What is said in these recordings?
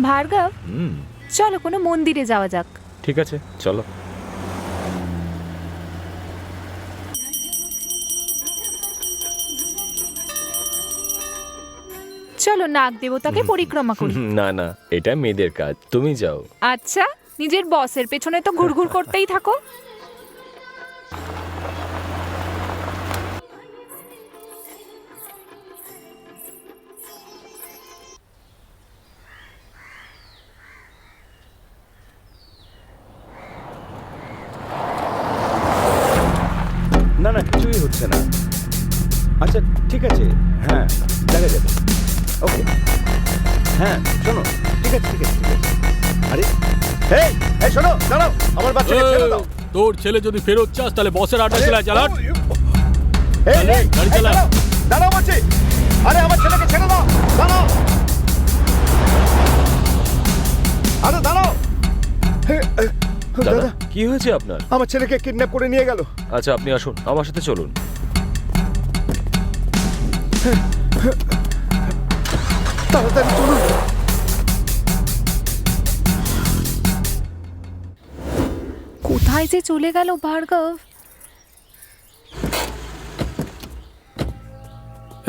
ভার্গব, চলো কোনো মন্দিরে যাওয়া যাক। ঠিক আছে, চলো। চলো নাগ দেবতাকে পরিক্রমা করি। না না, এটা মেয়েদের কাজ, তুমি যাও। আচ্ছা, নিজের বসের পেছনে তো ঘুরঘুর করতেই থাকো। না না, কিছুই হচ্ছে না। আচ্ছা ঠিক আছে, হ্যাঁ দেখা যাবে। ওকে, হ্যাঁ শোনো, ঠিক আছে ঠিক আছে ঠিক আছে। আরে এই এই শোনো, দাঁড়াও, আমার বাচ্চাকে ছেড়ে দাও। তোর ছেলে যদি ফেরত চাস তাহলে বসের আড্ডা চালা চালান। এই এই গাড়ি চালা। দাঁড়াও, দাঁড়াও বলছি। আরে আমার ছেলেকে ছেড়ে দাও, দাঁড়াও। আরে দাঁড়াও। দাদা, কি হয়েছে আপনার? আমার ছেলেকে কিডন্যাপ করে নিয়ে গেল। আচ্ছা, আপনি আসুন, আমার সাথে চলুন। তাড়াতাড়ি চলুন। কোথায় যে চলে গেল ভার্গব?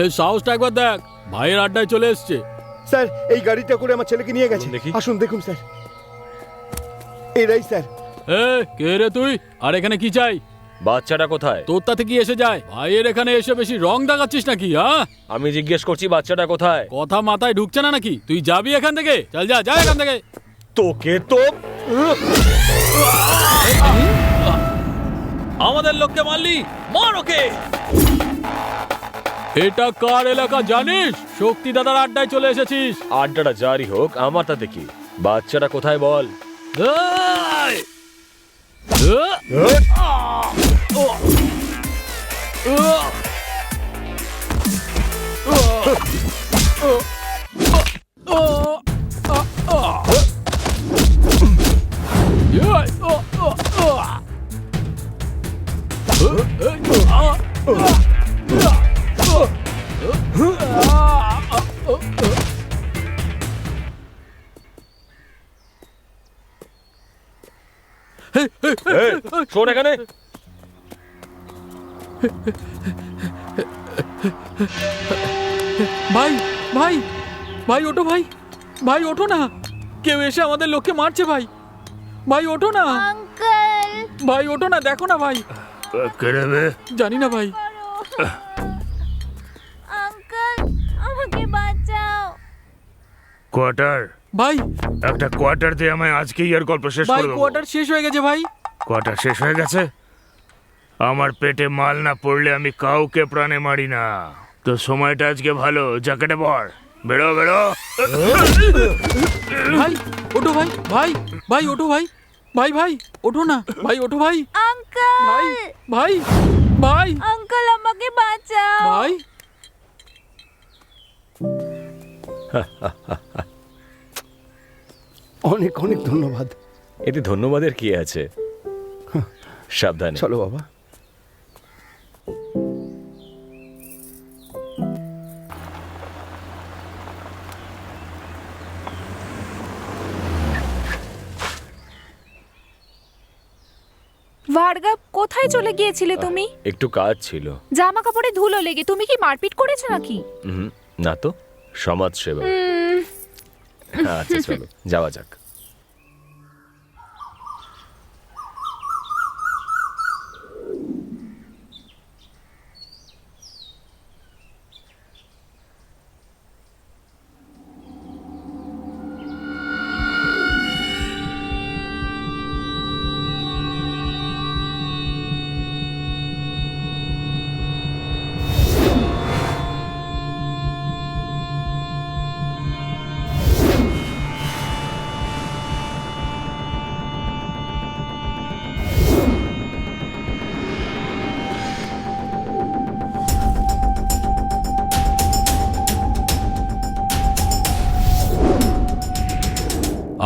এই সাহসটা একবার দেখ, ভাইয়ের আড্ডায় চলে এসছে। স্যার, এই গাড়িটা করে আমার ছেলেকে নিয়ে গেছে। দেখি। আসুন দেখুন স্যার, এরাই স্যার। এ কে রে তুই, আর এখানে কি চাই? বাচ্চাটা কোথায়? তোর তাতে কি এসে যায়? ভাইয়ের এখানে এসে বেশি রং দেখাচ্ছিস নাকি? হ্যাঁ, আমি জিজ্ঞেস করছি বাচ্চাটা কোথায়। কথা মাথায় ঢুকছে না নাকি? তুই যাবি এখান থেকে? চল যা যা এখান থেকে। তোকে তো আমাদের লোককে মারলি, মার ওকে। এটা কার এলাকা জানিস? শক্তি দাদার আড্ডায় চলে এসেছিস। আড্ডাটা জারি হোক, আমার তাতে কি? বাচ্চাটা কোথায় বল। এই! এই, শোন এখানে। ভাই ভাই ভাই ওঠো, ভাই ভাই ওঠো না, কেউ এসে আমাদের লোককে মারছে। ভাই ভাই ওঠো না, আঙ্কেল ভাই ওঠো না, দেখো না ভাই। জানি না ভাই। আঙ্কেল আমাকে বাঁচাও। কোয়ার্টার, ভাই একটা কোয়ার্টার দিয়ে আমায় আজকেই আর গল্প শেষ ভাই করে দেবো। কোয়ার্টার শেষ হয়ে গেছে ভাই। কোয়ার্টার শেষ হয়ে গেছে? আমার পেটে মাল না পড়লে আমি কাউকে প্রাণে মারি না। তো সময়টা আজকে ভালো, জ্যাকেটে ভর, বেরো বেরো। ভাই ওঠো ভাই, ভাই ভাই ওঠো ভাই, ভাই ভাই ওঠো না, ভাই ওঠো ভাই, আঙ্কেল ভাই ভাই ভাই আঙ্কেল আমাকে বাঁচাও। ভাই। অনেক অনেক ধন্যবাদ। এতে ধন্যবাদের কি আছে? সাবধানে। চলো বাবা। ভার্গব, কোথায় চলে গিয়েছিলে তুমি? একটু কাজ ছিল। জামা কাপড়ে ধুলো লেগে তুমি কি মারপিট করেছো নাকি? না তো, সমাজ সেবা। আচ্ছা চলো যাওয়া যাক।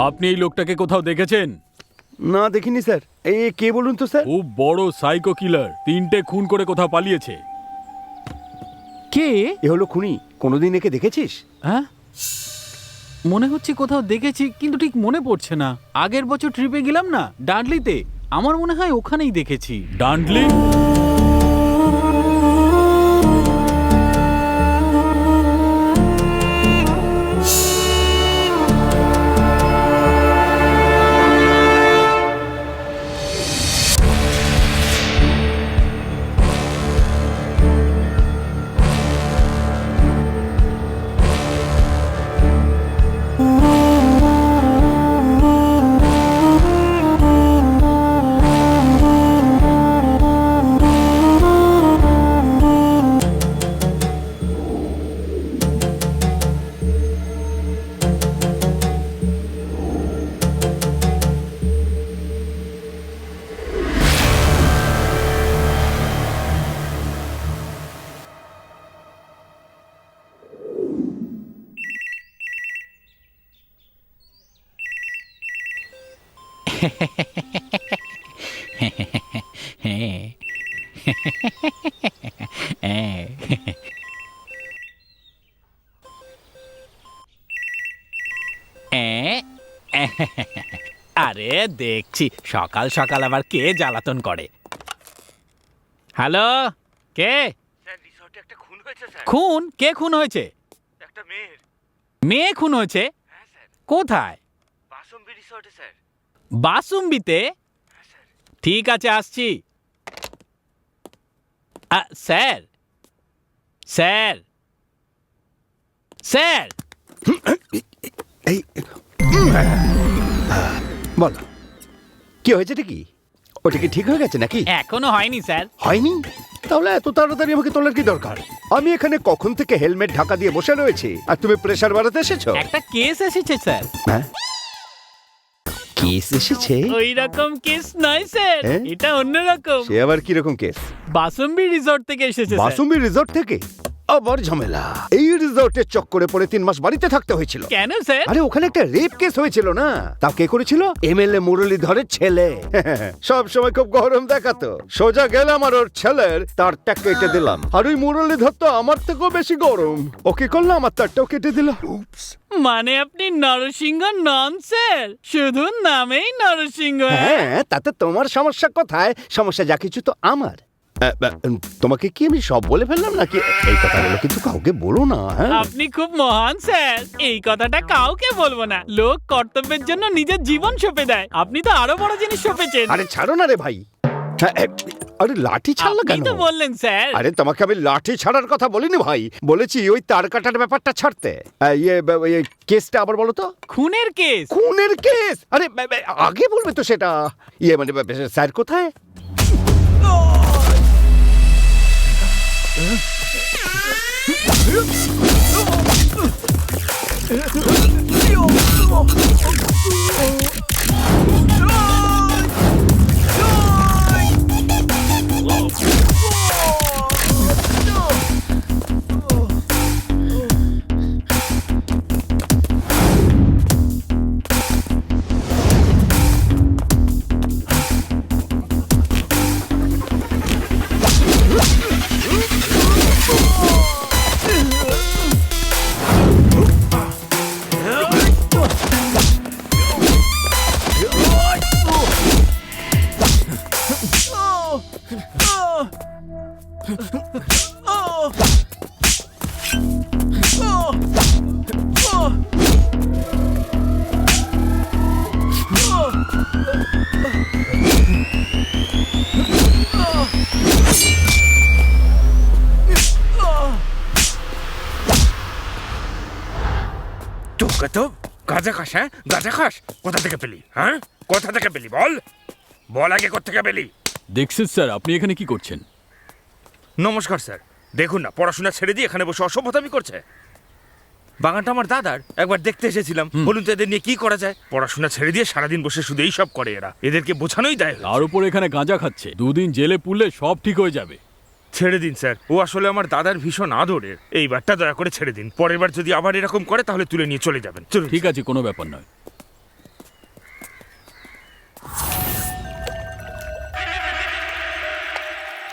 আপনি এই লোকটাকে কোথাও দেখেছেন? না দেখিনি স্যার। এই কে বলুন তো স্যার? খুব বড় সাইকো কিলার, 3টে খুন করে কোথাও পালিয়েছে। কে? এ হলো খুনি। কোনোদিন একে দেখেছিস? হ্যাঁ মনে হচ্ছে কোথাও দেখেছি কিন্তু ঠিক মনে পড়ছে না। আগের বছর ট্রিপে গেলাম না ডান্ডলিতে, আমার মনে হয় ওখানেই দেখেছি। ডান্ডলি? আরে দেখছি সকাল সকাল আবার কে জ্বালাতন করে। হ্যালো, কে? খুন? কে খুন হয়েছে? মেয়ে খুন হয়েছে? কোথায়? বাসুম্বিতে? ঠিক আছে, আসছি। স্যার স্যার স্যার এই বল, কি হয়েছে? কি ওটা কি ঠিক হয়ে গেছে নাকি? এখনো হয়নি স্যার। হয়নি? তাহলে এত তাড়াতাড়ি আমাকে তোলার কি দরকার? আমি এখানে কখন থেকে হেলমেট ঢাকা দিয়ে বসে রয়েছি আর তুমি প্রেসার বাড়াতে এসেছো? একটা কেস এসেছে স্যার। হ্যাঁ, কেস এসেছে? ওই রকম কেস নয় স্যার, হ্যাঁ? এটা অন্যরকম। সে আবার কি রকম কেস? বাসম্বি রিসর্ট থেকে এসেছে স্যার। বাসুমি রিসর্ট থেকে? আবার ঝামেলা। এই রিসর্টের চক্করে পড়ে 3 মাস বাড়িতে থাকতে হয়েছিল। কেন স্যার? আরে ওখানে একটা রেপ কেস হয়েছিল না? তাও কে করেছিল? এমএলএ মুরলীধরের ছেলে। সব সময় খুব গরম দেখাতো। সোজা গেলাম আর ওর ছেলের তারটা কেটে দিলাম। আর ওই মুরলীধর তো আমার থেকেও বেশি গরম। ও কি করলো? আমার তারটাও কেটে দিল। মানে আপনি নরসিংহ নন স্যার, শুধু নামেই নরসিংহ। হ্যাঁ, তাতে তোমার সমস্যা কোথায়? সমস্যা যা কিছু তো আমার। তোমাকে কি আমি সব বলে ফেললাম নাকি? এই কথাগুলো কিন্তু কাউকে বলো না। হ্যাঁ, আপনি খুব মহান স্যার, এই কথাটা কাউকে বলবো না। লোক কর্তব্যের জন্য নিজের জীবন সঁপে দেয়, আপনি তো আরো বড় জিনিস সঁপেছেন। আরে ছাড়ো না রে ভাই। হ্যাঁ, আরে লাঠি ছাড়লো আপনি কেন? তো বললেন স্যার। আরে তোমাকে আমি লাঠি ছাড়ার কথা বলিনি ভাই, বলেছি ওই তার কাটার ব্যাপারটা ছাড়তে। কেসটা আবার বলো তো। খুনের কেস? খুনের কেস? আরে আগে বলবে তো সেটা। মানে স্যার কোথায়? তো গাঁজা খাস? হ্যাঁ, গাঁজা খাস? কোথা থেকে পেলি? হ্যাঁ, কোথা থেকে পেলি? বল বল আগে, কোথা থেকে পেলি? দেখছেন স্যার, আপনি এখানে কি করছেন? নমস্কার স্যার, দেখুন না পড়াশোনা ছেড়ে দিয়ে এখানে বসে অসভ্যতামি করছে। বাগানটা আমার দাদার, একবার দেখতে এসেছিলাম। বলুন তো এদের নিয়ে কি করা যায়? পড়াশোনা ছেড়ে দিয়ে সারাদিন বসে শুধু এই সব করে এরা। এদেরকে বোঝানোই দায়। তার উপর এখানে গাঁজা খাচ্ছে। 2 দিন জেলে পুরলে সব ঠিক হয়ে যাবে। ছেড়ে দিন স্যার, ও আসলে আমার দাদার ভীষণ আদরের। এইবারটা দয়া করে ছেড়ে দিন। পরের বার যদি আবার এরকম করে তাহলে তুলে নিয়ে চলে যাবেন। চলুন। ঠিক আছে, কোনো ব্যাপার নয়।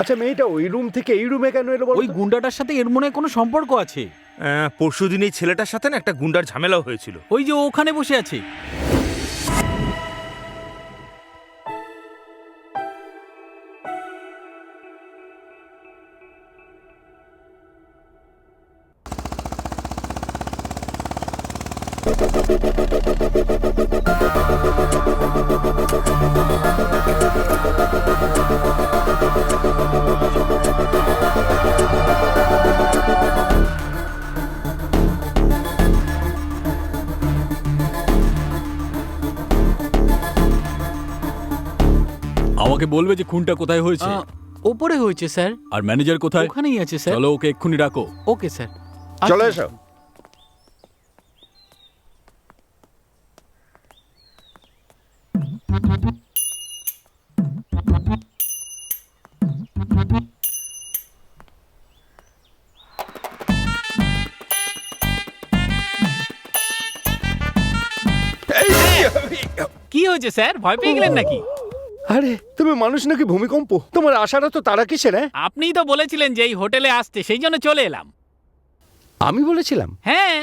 আচ্ছা, মেয়েটা ওই রুম থেকে এই রুমে কেন এলো বলো ওই তো? গুন্ডাটার সাথে এর মনে হয় কোনো সম্পর্ক আছে। পরশুদিন এই ছেলেটার সাথে না একটা গুন্ডার ঝামেলাও হয়েছিল। ওই যে ওখানে বসে আছে। আমাকে বলবে যে খুনটা কোথায় হয়েছে। ওপরে হয়েছে স্যার। আর ম্যানেজার কোথায়? ওখানেই আছে স্যার। চলো ওকে এক্ষুনি ডাকো। Okay sir. চলে এসো। কি হয়েছে স্যার, ভয় পেয়ে গেলেন নাকি? আরে তুমি মানুষ নাকি ভূমিকম্প? তোমার আশাটা তো তারা কিসের? হ্যাঁ আপনিই তো বলেছিলেন যে এই হোটেলে আসতে, সেই জন্য চলে এলাম। আমি বলেছিলাম? হ্যাঁ।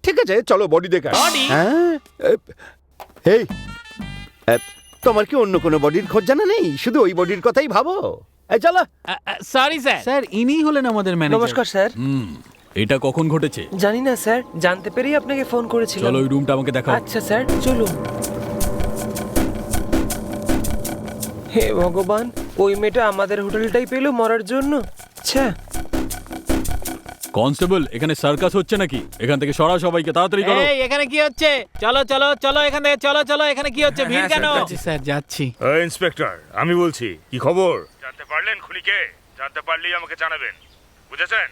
ঠিক আছে চলো বডি দেখে আসি। Body? হ্যাঁ এই তোমার কি অন্য কোনো বডির খোঁজ জানা নেই? শুধু ওই বডির কথাই ভাবো। এই চলো। Sorry sir. স্যার ইনিই হলেন আমাদের ম্যানেজার। নমস্কার স্যার। এটা কখন ঘটেছে? জানি না স্যার, জানতে পেরেই আপনাকে ফোন করেছিলাম। চলো ওই রুমটা আমাকে দেখাও। আচ্ছা স্যার চলুন। হে ভগবান, ওই মেয়েটা আমাদের হোটেলটাই পেলো মরার জন্য। আচ্ছা কনস্টেবল, এখানে সার্কাস হচ্ছে নাকি? এখান থেকে সরা সবাইকে, তাড়াতাড়ি করো। এই এখানে কি হচ্ছে? চলো চলো চলো এখান থেকে, চলো চলো। এখানে কি হচ্ছে? ভিড় কেন? স্যার, যাচ্ছি স্যার, যাচ্ছি। ইন্সপেক্টর, আমি বলছি, কি খবর? জানতে পারলেন খুনিকে? জানতে পারলেই আমাকে জানাবেন, বুঝেছেন?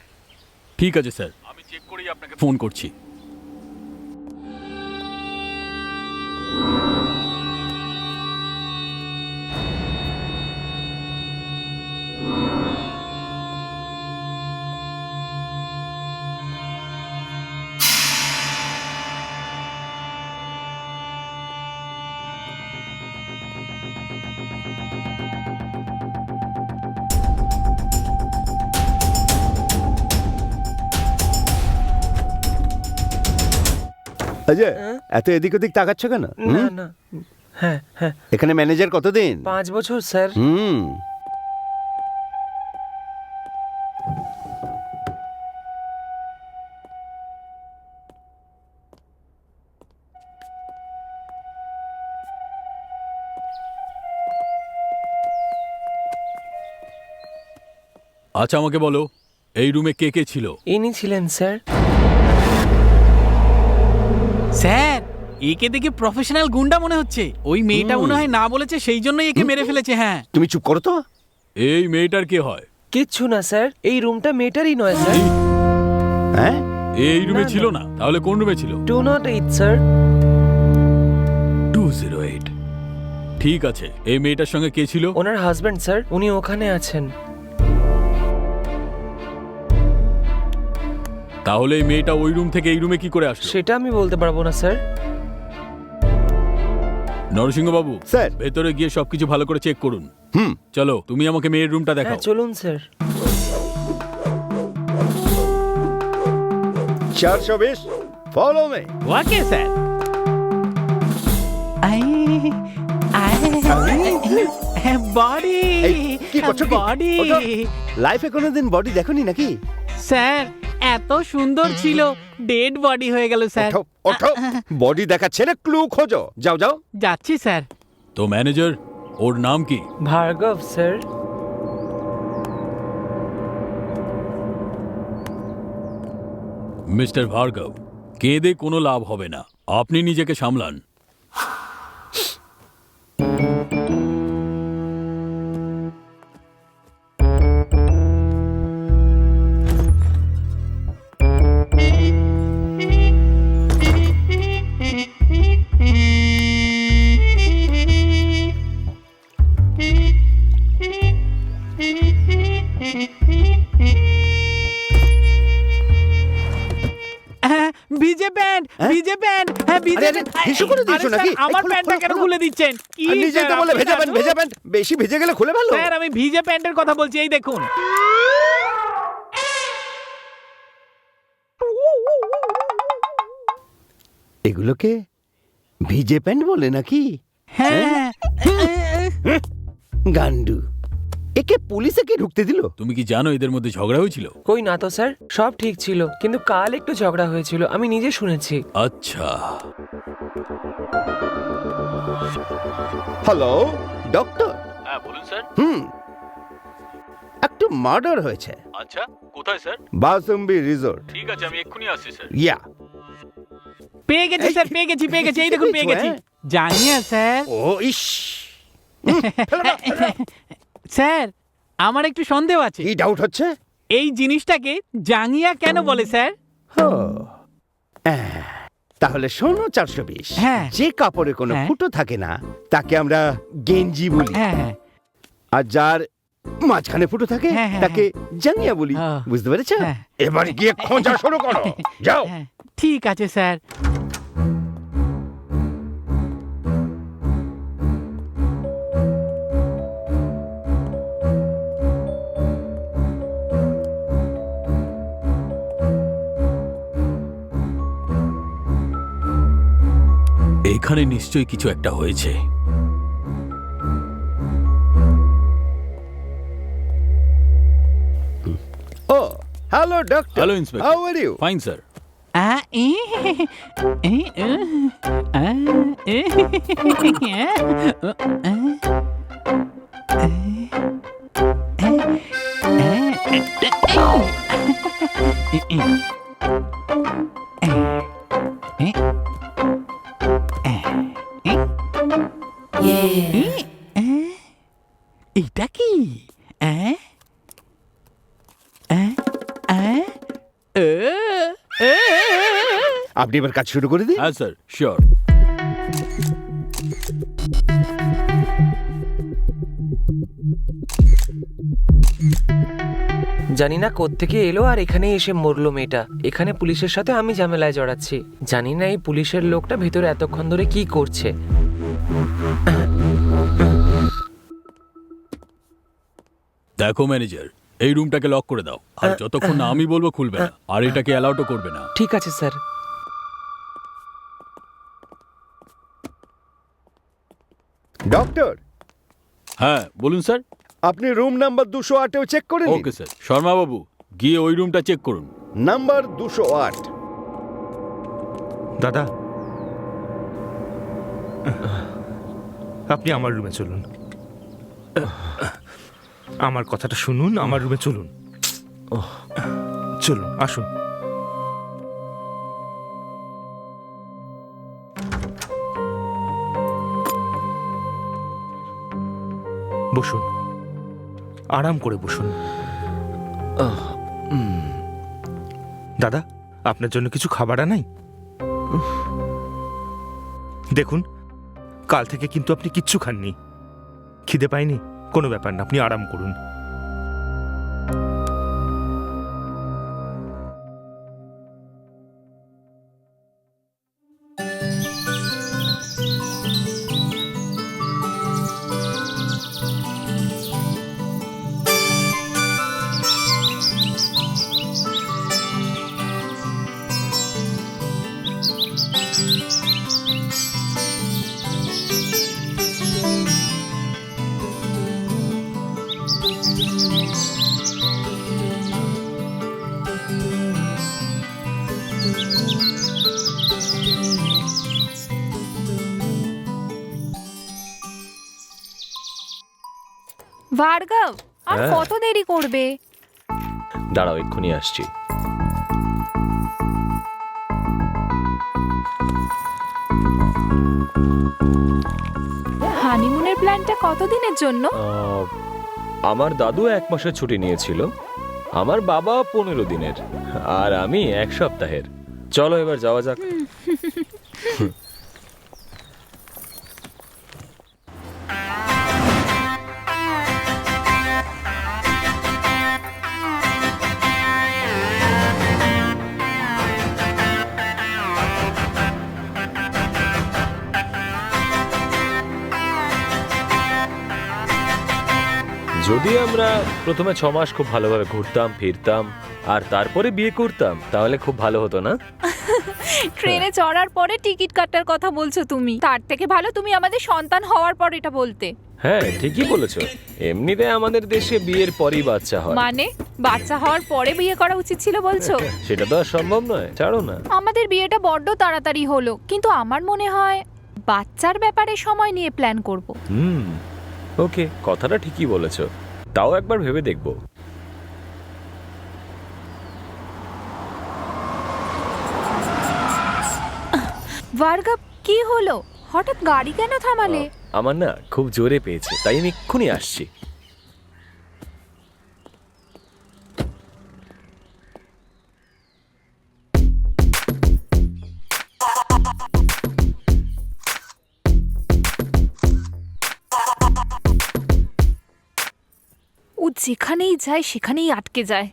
ঠিক আছে স্যার, আমি চেক করেই আপনাকে ফোন করছি। অজয়, এত এদিক ওদিক তাকাচ্ছ কেন? না না, হ্যাঁ হ্যাঁ, এখানে ম্যানেজার কতদিন? 5 বছর স্যার। আচ্ছা আমাকে বলো, এই রুমে কে কে ছিল? ইনি ছিলেন স্যার। স্যার, একে দেখে প্রফেশনাল গুন্ডা মনে হচ্ছে। ওই মেয়েটা মনে হয় না বলেছে, সেই জন্যই একে মেরে ফেলেছে। হ্যাঁ। তুমি চুপ করো তো। এই মেয়েটার কে হয়? কিচ্ছু না স্যার, এই রুমটা মেয়েটারই নয় স্যার। হ্যাঁ এই রুমে ছিল না? তাহলে কোন রুমে ছিল? 208 স্যার। 208। ঠিক আছে, এই মেয়েটার সঙ্গে কে ছিল? ওনার হাজবেন্ড স্যার, উনি ওখানে আছেন। তাহলে এই মেয়েটা ওই রুম থেকে এই রুমে কি করে আসলো? সেটা আমি বলতে পারবো না স্যার। নরসিংহ বাবু স্যার। ভেতরে গিয়ে সবকিছু ভালো করে চেক করুন। চলো, তুমি আমাকে মেয়ের রুমটা হ্যাঁ দেখাও। চলুন sir. 420 follow me. Okay sir. Body কি করছো কি? বডি। লাইফে কোনোদিন বডি দেখোনি নাকি? স্যার, এত সুন্দর ছিল, ডেড বডি হয়ে গেল স্যার। ওঠো ওঠো, বডি দেখাচ্ছে না, ক্লু খোঁজো। যাও যাও। যাচ্ছি স্যার। তো ম্যানেজার, ওর নাম কি? ভার্গব স্যার। মিস্টার ভার্গব, কেঁদে কোনো লাভ হবে না, আপনি নিজেকে সামলান। ভিজে প্যান্ট, ভিজে প্যান্ট, হ্যাঁ ভিজে আরে, প্যান্ট। হিসু করে দিয়েছো আরে স্যার, নাকি? আমার খোলো, প্যান্টটা খোলো, কেন খোলো। খুলে দিচ্ছেন? কি আর নিজেই তো স্যার, বলে আপনি ভেজা প্যান্ট, জানেন? ভেজা প্যান্ট। বেশি ভিজে গেলে খুলে ফেলো। স্যার, আমি ভিজে প্যান্টের কথা বলছি, এই দেখুন। এগুলোকে ভিজে প্যান্ট বলে নাকি? হ্যাঁ গান্ডু, একে পুলিশে কে ঢুকতে দিল? তুমি কি জানো এদের মধ্যে ঝগড়া হয়েছিল? কই না তো স্যার, সব ঠিক ছিল, কিন্তু কাল একটু ঝগড়া হয়েছিল, আমি নিজে শুনেছি। আচ্ছা, হ্যালো ডক্টর। হ্যাঁ বলুন স্যার। একটু মার্ডার হয়েছে আচ্ছা, কোথায় স্যার? বাসম্বি রিসোর্ট। ঠিক আছে, আমি এক্ষুনি আসছি স্যার। ইয়া। পেয়ে গেছি স্যার, পেয়ে গেছি, এই দেখুন পেয়ে গেছি। জানিয়ে স্যার। ও ইস, স্যার আমার একটু সন্দেহ আছে, কি ডাউট হচ্ছে? এই জিনিসটাকে জাঙ্গিয়া কেন বলে স্যার? ও, তাহলে শোনো 420, হ্যাঁ। যে কাপড়ে কোনো হ্যাঁ। ফুটো থাকে না তাকে আমরা গেঞ্জি বলি, হ্যাঁ আর যার মাঝখানে ফুটো থাকে হ্যাঁ, হ্যাঁ, তাকে জাঙ্গিয়া বলি। হ্যাঁ। বুঝতে পেরেছ? হ্যাঁ। এবার গিয়ে খোঁজা শুরু করো, যাও। হ্যাঁ, ঠিক আছে স্যার। এখানে নিশ্চয়ই কিছু একটা হয়েছে। ও hello doctor. Hello inspector. How are you? Fine sir. এটা কি? আপনি এবার কাজ শুরু করে দিন। হ্যাঁ স্যার, শিওর। জানি না কোত্থেকে এলো আর এখানে এসে মরলো মেয়েটা। এখানে পুলিশের সাথে আমি ঝামেলায় জড়াচ্ছি। জানি না এই পুলিশের লোকটা ভেতরে এতক্ষণ ধরে কি করছে। দেখো ম্যানেজার, এই রুমটাকে লক করে দাও, আর যতক্ষণ না আমি বলবো খুলবে না, আর এটাকে অ্যালাউডও করবে না। ঠিক আছে স্যার। ডক্টর, হ্যাঁ বলুন স্যার। আপনি রুম নাম্বার 208-এও চেক করে নিন। Okay sir. শর্মা বাবু, গিয়ে ওই রুমটা চেক করুন। নাম্বার 208। দাদা, আপনি আমার রুমে চলুন, আমার কথাটা শুনুন, আমার রুমে চলুন। চলুন, আসুন। বসুন, আরাম করে বসুন। দাদা, আপনার জন্য কিছু খাবার আনাই? দেখুন, কাল থেকে কিন্তু আপনি কিচ্ছু খাননি, খিদে পায়নি। কোনো ব্যাপার না, আপনি আরাম করুন। ভার্গব, আর হ্যাঁ। কত দেরি করবে? দাঁড়াও, এক্ষুনি আসছি। হানিমুনের প্ল্যানটা কতদিনের জন্য? আমার দাদু 1 মাসের ছুটি নিয়েছিল, আমার বাবা 15 দিনের, আর আমি 1 সপ্তাহের। চলো এবার যাওয়া যাক। যদি আমরা প্রথমে 6 মাস খুব ভালোভাবে ঘুরতাম ফিরতাম, আর তারপরে বিয়ে করতাম তাহলে খুব ভালো হতো না? ট্রেনে চড়ার পরে টিকিট কাটার কথা বলছো তুমি, তার থেকে ভালো তুমি আমাদের সন্তান হওয়ার পর এটা বলতে। হ্যাঁ ঠিকই বলেছো, এমনিতে আমাদের দেশে বিয়ের পরই বাচ্চা হয়। মানে বাচ্চা হওয়ার পরে বিয়ে করা উচিত ছিল বলছো? সেটা তো আর সম্ভব নয়, ছাড়ো না। আমাদের বিয়েটা বড্ড তাড়াতাড়ি হলো, কিন্তু আমার মনে হয় বাচ্চার ব্যাপারে সময় নিয়ে প্ল্যান করব। ওকে, কথাটা ঠিকই বলেছো, তাও একবার ভেবে দেখবো। ভার্গব, কি হলো? হঠাৎ গাড়ি কেন থামালে? আমার না খুব জোরে পেয়েছে, তাই আমি এক্ষুনি আসছি। ও যেখানেই যায় সেখানেই আটকে যায়।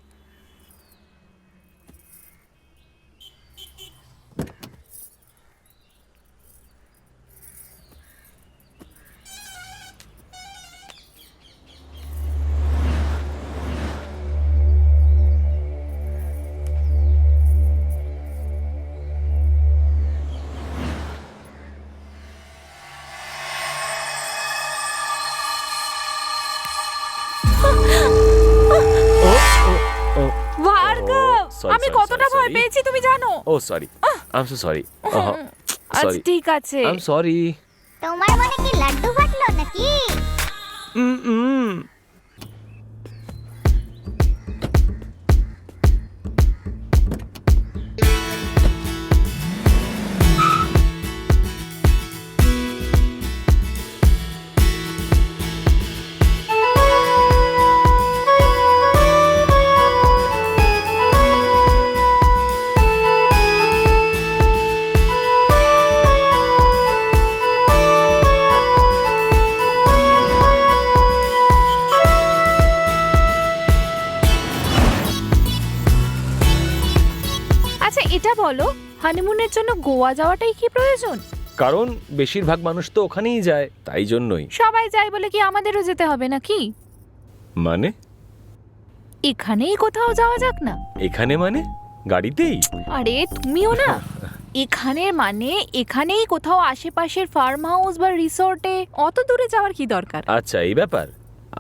ভার্গব, sorry, আমি sorry, কতটা sorry, ভয় sorry. পেয়েছি তুমি জানো? ও sorry, I am so sorry. আচ্ছা সরি, ঠিক আছে। I am sorry. তোমার মনে কি লাড্ডু ফাটলো নাকি? আচ্ছা এটা বলো, হানিমুনের জন্য গোয়া যাওয়াটাই কি প্রয়োজন? কারণ বেশিরভাগ মানুষ তো ওখানেই যায়, তাই জন্যই। সবাই যায় বলে কি আমাদেরও যেতে হবে নাকি? মানে এখানেই কোথাও যাওয়া যাক না? এখানে মানে গাড়িতেই? আরে তুমিও না। এখানের মানে এখানেই কোথাও আশেপাশের ফার্ম হাউস বা রিসোর্টে, অত দূরে যাওয়ার কি দরকার? আচ্ছা এই ব্যাপার,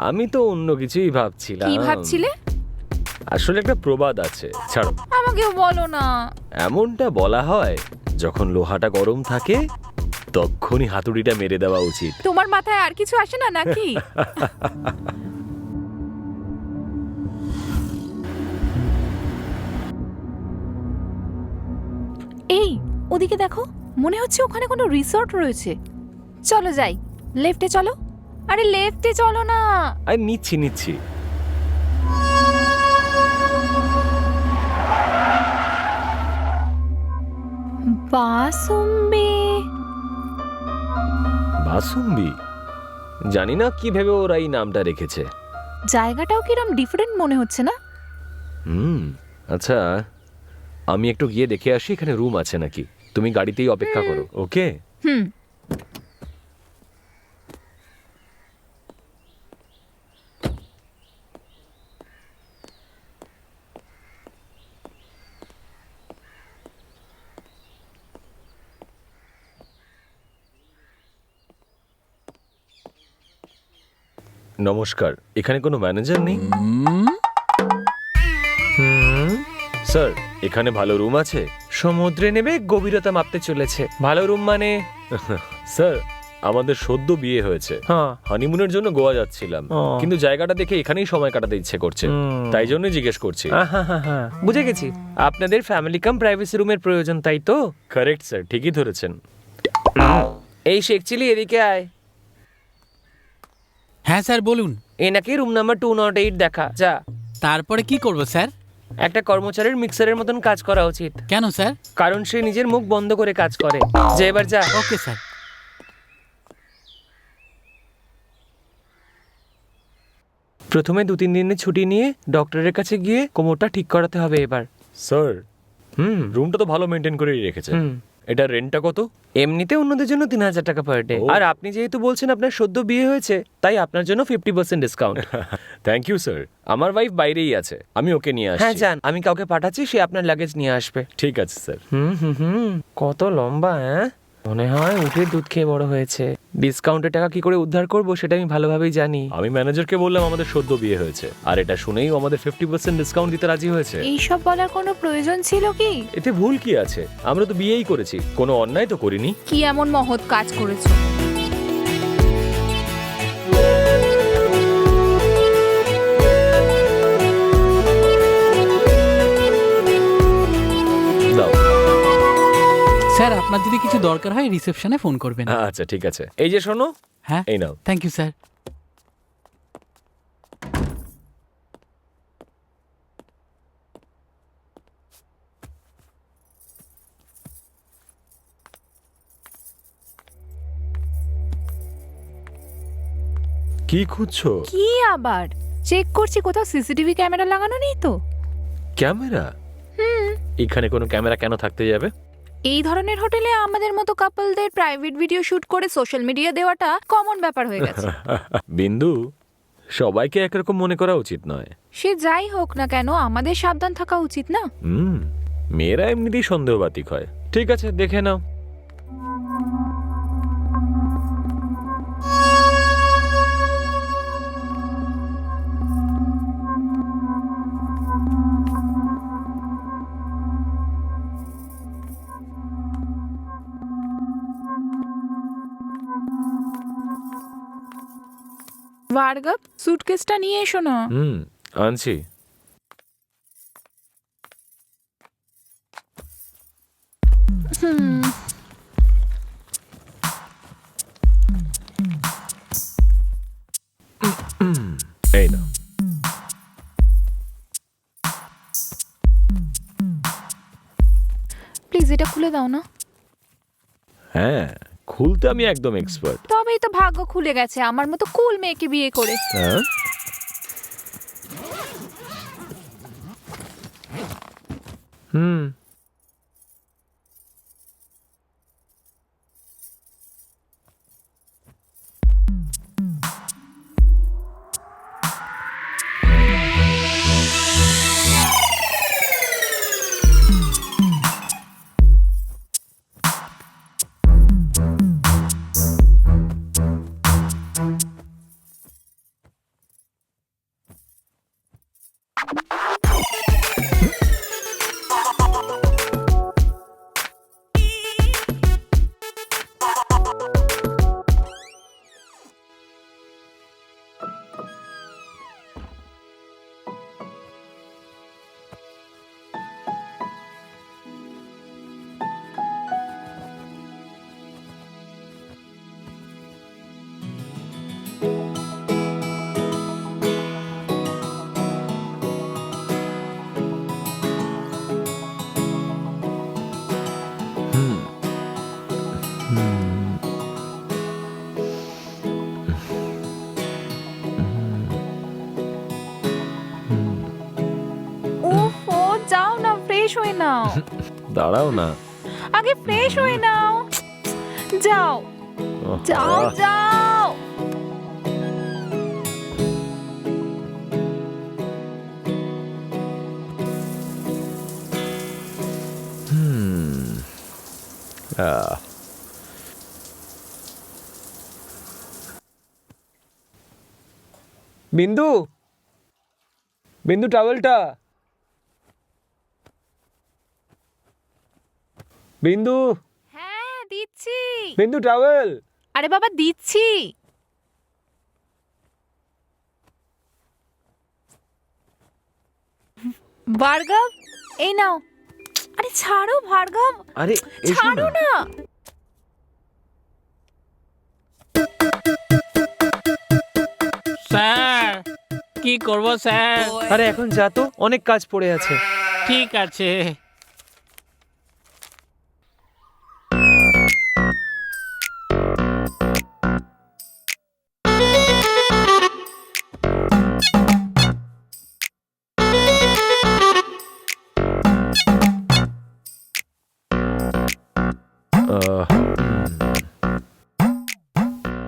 আমি তো অন্য কিছুই ভাবছিলাম। কি ভাবছিলে? আসলে একটা প্রবাদ আছে, ছাড়ো। আমাকেও বলো না। এমনটা বলা হয়, যখন লোহাটা গরম থাকে তখনই হাতুড়িটা মেরে দেওয়া উচিত। তোমার মাথায় আর কিছু আসে না নাকি? এই ওদিকে দেখো, মনে হচ্ছে ওখানে কোনো রিসর্ট রয়েছে। চলো যাই, লেফটে চলো। আরে লেফটে চলো না। আর নিচ্ছি। বাসুম্বি, জানি না কি ভেবে ওরা এই নামটা রেখেছে। জায়গাটাও কিরম ডিফারেন্ট মনে হচ্ছে না? আচ্ছা আমি একটু গিয়ে দেখে আসি এখানে রুম আছে নাকি। তুমি গাড়িতেই অপেক্ষা করো, ওকে? হুম। নমস্কার, এখানে কোনো ম্যানেজার নেই? স্যার এখানে ভালো রুম আছে? সমুদ্রে নেবে গভীরতা মাপতে চলেছে। ভালো রুম মানে? স্যার আমাদের সদ্য বিয়ে হয়েছে, হ্যাঁ। হানিমুনের জন্য গোয়া যাচ্ছিলাম, ও। কিন্তু জায়গাটা দেখে এখানেই সময় কাটাতে ইচ্ছে করছে, তাই জন্যই জিজ্ঞেস করছি। হ্যাঁ, বুঝে গেছি। আপনাদের ফ্যামিলি কাম প্রাইভেসি রুমের প্রয়োজন, তাই তো? কারেক্ট স্যার, ঠিকই ধরেছেন। এই শেখ চিলি, এদিকে আয়। হ্যাঁ স্যার বলুন। এনাকে রুম নাম্বার 208 দেখা যা। তারপরে কি করব স্যার? একটা কর্মচারীর মিক্সারের মতন কাজ করা উচিত, কেন স্যার? কারণ সে নিজের মুখ বন্ধ করে কাজ করে। যে এবার যা। Okay sir. প্রথমে 2-3 দিনের ছুটি নিয়ে ডক্টরের কাছে গিয়ে কোমরটা ঠিক করাতে হবে এবার। স্যার রুমটা তো ভালো মেনটেন করেই রেখেছে। এটা রেন্টটা কত? এমনিতে অন্যদের জন্য 3,000 টাকা পার ডে, ও। আর আপনি যেহেতু বলছেন আপনার সদ্য বিয়ে হয়েছে, তাই আপনার জন্য 50% ডিসকাউন্ট। Thank you sir. আমার ওয়াইফ বাইরেই আছে, আমি ওকে নিয়ে হ্যাঁ আসছি। যান, আমি কাউকে পাঠাচ্ছি, সে আপনার লাগেজ নিয়ে আসবে। ঠিক আছে স্যার। কত লম্বা, হ্যাঁ? মনে হয় উঠে দুধ খেয়ে বড় হয়েছে। ডিসকাউন্টের টাকা কি করে উদ্ধার করব সেটা আমি ভালোভাবেই জানি। আমি ম্যানেজারকে বললাম আমাদের সদ্য বিয়ে হয়েছে, আর এটা শুনেই ও আমাদের 50% ডিসকাউন্ট দিতে রাজি হয়েছে। এইসব বলার কোনো প্রয়োজন ছিল কি? এতে ভুল কি আছে? আমরা তো বিয়েই করেছি, কোনো অন্যায় তো করিনি। কি এমন মহৎ কাজ করেছো? দাও। স্যার আপনার যদি কিছু দরকার হয় রিসেপশনে ফোন করবেন। আচ্ছা ঠিক আছে। এই যে শোনো, হ্যাঁ, এই নাও। Thank you sir. কি খুঁজছো? কি আবার? চেক করছি কোথাও সিসিটিভি ক্যামেরা লাগানো নেই তো। ক্যামেরা? এখানে কোনো ক্যামেরা কেন থাকতে যাবে? এই ধরনের হোটেলে আমাদের মতো কাপলদের প্রাইভেট ভিডিও শুট করে সোশ্যাল মিডিয়া দেওয়াটা কমন ব্যাপার হয়ে গেছে। বিন্দু, সবাইকে একরকম মনে করা উচিত নয়। সে যাই হোক না কেন, আমাদের সাবধান থাকা উচিত না? মেয়েরা এমনিতেই সন্দেহবাতিক হয়। ঠিক আছে, দেখে নাও। ভার্গব, সুটকেসটা নিয়ে এসো না। আনছি। এই নাও। প্লিজ এটা খুলে দাও না। হ্যাঁ, খুলতে আমি একদম এক্সপার্ট। তবেই তো ভাগ্য খুলে গেছে আমার মতো কুল মেয়েকে বিয়ে করে। হ্যাঁ, ওহো, যাও না, ফ্রেশ হয়ে নাও। দাঁড়াও না। আগে ফ্রেশ হয়ে নাও। যাও যাও আহ, যাও। আহ, বিন্দু, বিন্দু টাওয়েলটা। বিন্দু, হ্যাঁ দিচ্ছি। বিন্দু টাওয়েল। আরে বাবা দিচ্ছি। ভার্গব, এই নাও। আরে ছাড়ো ভার্গব, আরে এসো ছাড়ো না। না। স্যার কি করব স্যার? আরে এখন যা তো, অনেক কাজ পড়ে আছে। ঠিক আছে।